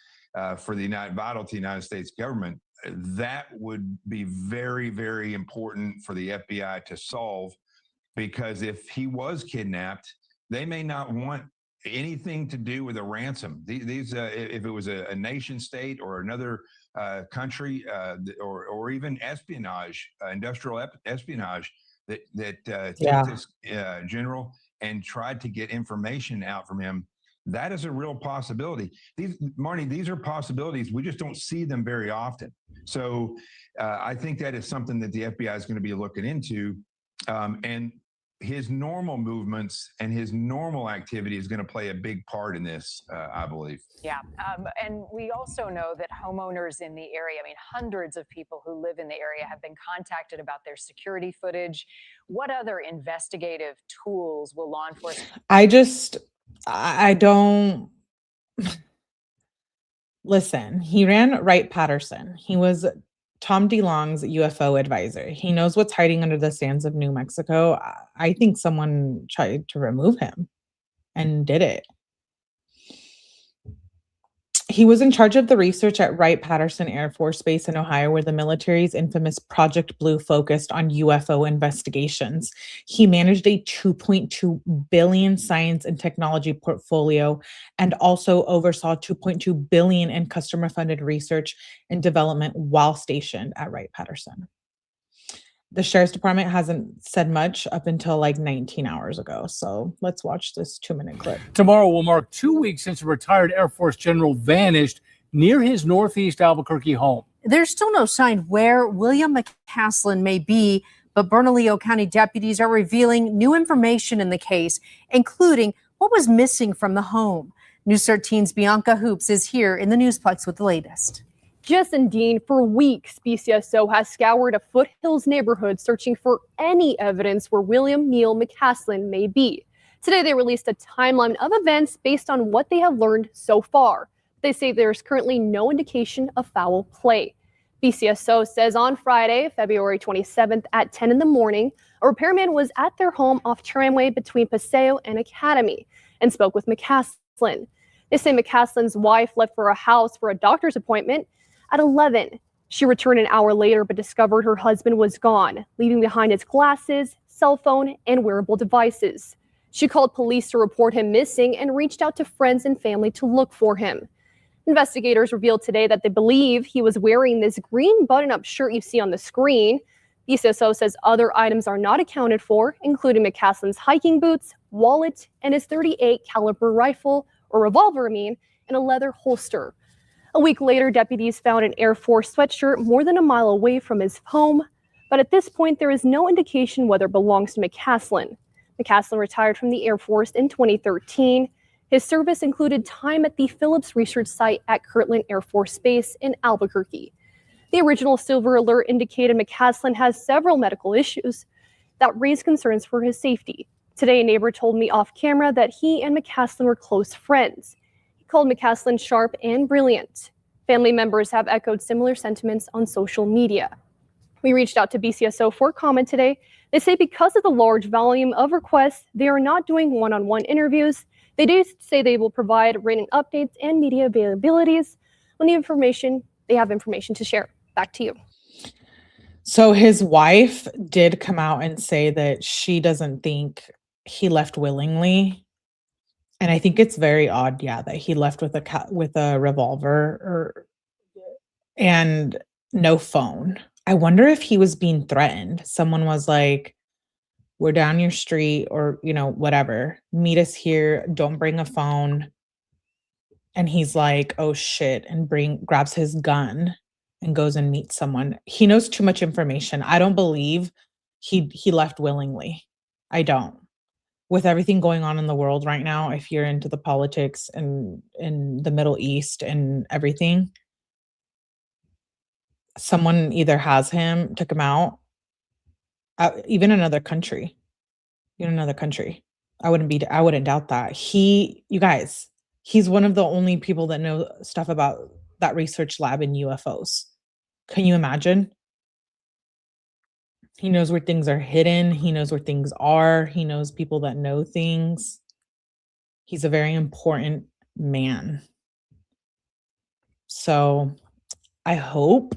for the vital to the United States government, that would be very, very important for the FBI to solve, because if he was kidnapped, they may not want anything to do with a ransom. These, if it was a nation state or another country, or even espionage, industrial espionage, that took this general and tried to get information out from him, that is a real possibility. Marnie, these are possibilities. We just don't see them very often. So I think that is something that the FBI is going to be looking into. And his normal movements and his normal activity is going to play a big part in this, I believe. Yeah. And we also know that homeowners in the area, I mean, hundreds of people who live in the area have been contacted about their security footage. What other investigative tools will law enforcement? I don't listen. He ran Wright-Patterson. He was Tom DeLonge's UFO advisor. He knows what's hiding under the sands of New Mexico. I think someone tried to remove him and did it. He was in charge of the research at Wright-Patterson Air Force Base in Ohio, where the military's infamous Project Blue focused on UFO investigations. He managed a $2.2 billion science and technology portfolio and also oversaw $2.2 billion in customer-funded research and development while stationed at Wright-Patterson. The sheriff's department hasn't said much up until like 19 hours ago. So let's watch this 2-minute clip. Tomorrow will mark 2 weeks since a retired Air Force general vanished near his northeast Albuquerque home. There's still no sign where William McCasslin may be, but Bernalillo County deputies are revealing new information in the case, including what was missing from the home. News 13's Bianca Hoops is here in the Newsplex with the latest. Jess and Dean, for weeks, BCSO has scoured a Foothills neighborhood searching for any evidence where William Neal McCasslin may be. Today, they released a timeline of events based on what they have learned so far. They say there's currently no indication of foul play. BCSO says on Friday, February 27th at 10 in the morning, a repairman was at their home off Tramway between Paseo and Academy and spoke with McCasslin. They say McCasslin's wife left for a house for a doctor's appointment at 11. She returned an hour later but discovered her husband was gone, leaving behind his glasses, cell phone, and wearable devices. She called police to report him missing and reached out to friends and family to look for him. Investigators revealed today that they believe he was wearing this green button-up shirt you see on the screen. BCSO says other items are not accounted for, including McCasslin's hiking boots, wallet, and his .38 caliber rifle, or revolver, in a leather holster. A week later, deputies found an Air Force sweatshirt more than a mile away from his home, but at this point, there is no indication whether it belongs to McCasslin. McCasslin retired from the Air Force in 2013. His service included time at the Phillips Research Site at Kirtland Air Force Base in Albuquerque. The original Silver Alert indicated McCasslin has several medical issues that raise concerns for his safety. Today, a neighbor told me off camera that he and McCasslin were close friends. Called McCasslin sharp and brilliant. Family members have echoed similar sentiments on social media. We reached out to BCSO for comment today. They say because of the large volume of requests, they are not doing one-on-one interviews. They do say they will provide written updates and media availabilities when they have information to share. Back to you. So his wife did come out and say that she doesn't think he left willingly. And I think it's very odd, that he left with a revolver and no phone. I wonder if he was being threatened. Someone was like, "We're down your street," or whatever. "Meet us here. Don't bring a phone." And he's like, "Oh shit!" and grabs his gun and goes and meets someone. He knows too much information. I don't believe he left willingly. I don't. With everything going on in the world right now, if you're into the politics and in the Middle East and everything, someone either has him, took him out, even another country. I wouldn't doubt that. You guys, he's one of the only people that know stuff about that research lab in UFOs. Can you imagine? He knows where things are hidden. He knows where things are. He knows people that know things. He's a very important man. So I hope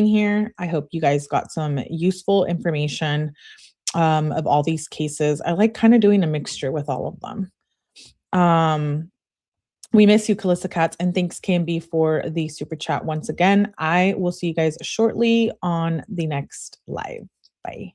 being here. I hope you guys got some useful information of all these cases. I like kind of doing a mixture with all of them. We miss you, 𝗠𝗲𝗃𝗃, and thanks 𝗡𝗵𝗵 for the super chat once again. I will see you guys shortly on the next live. Bye.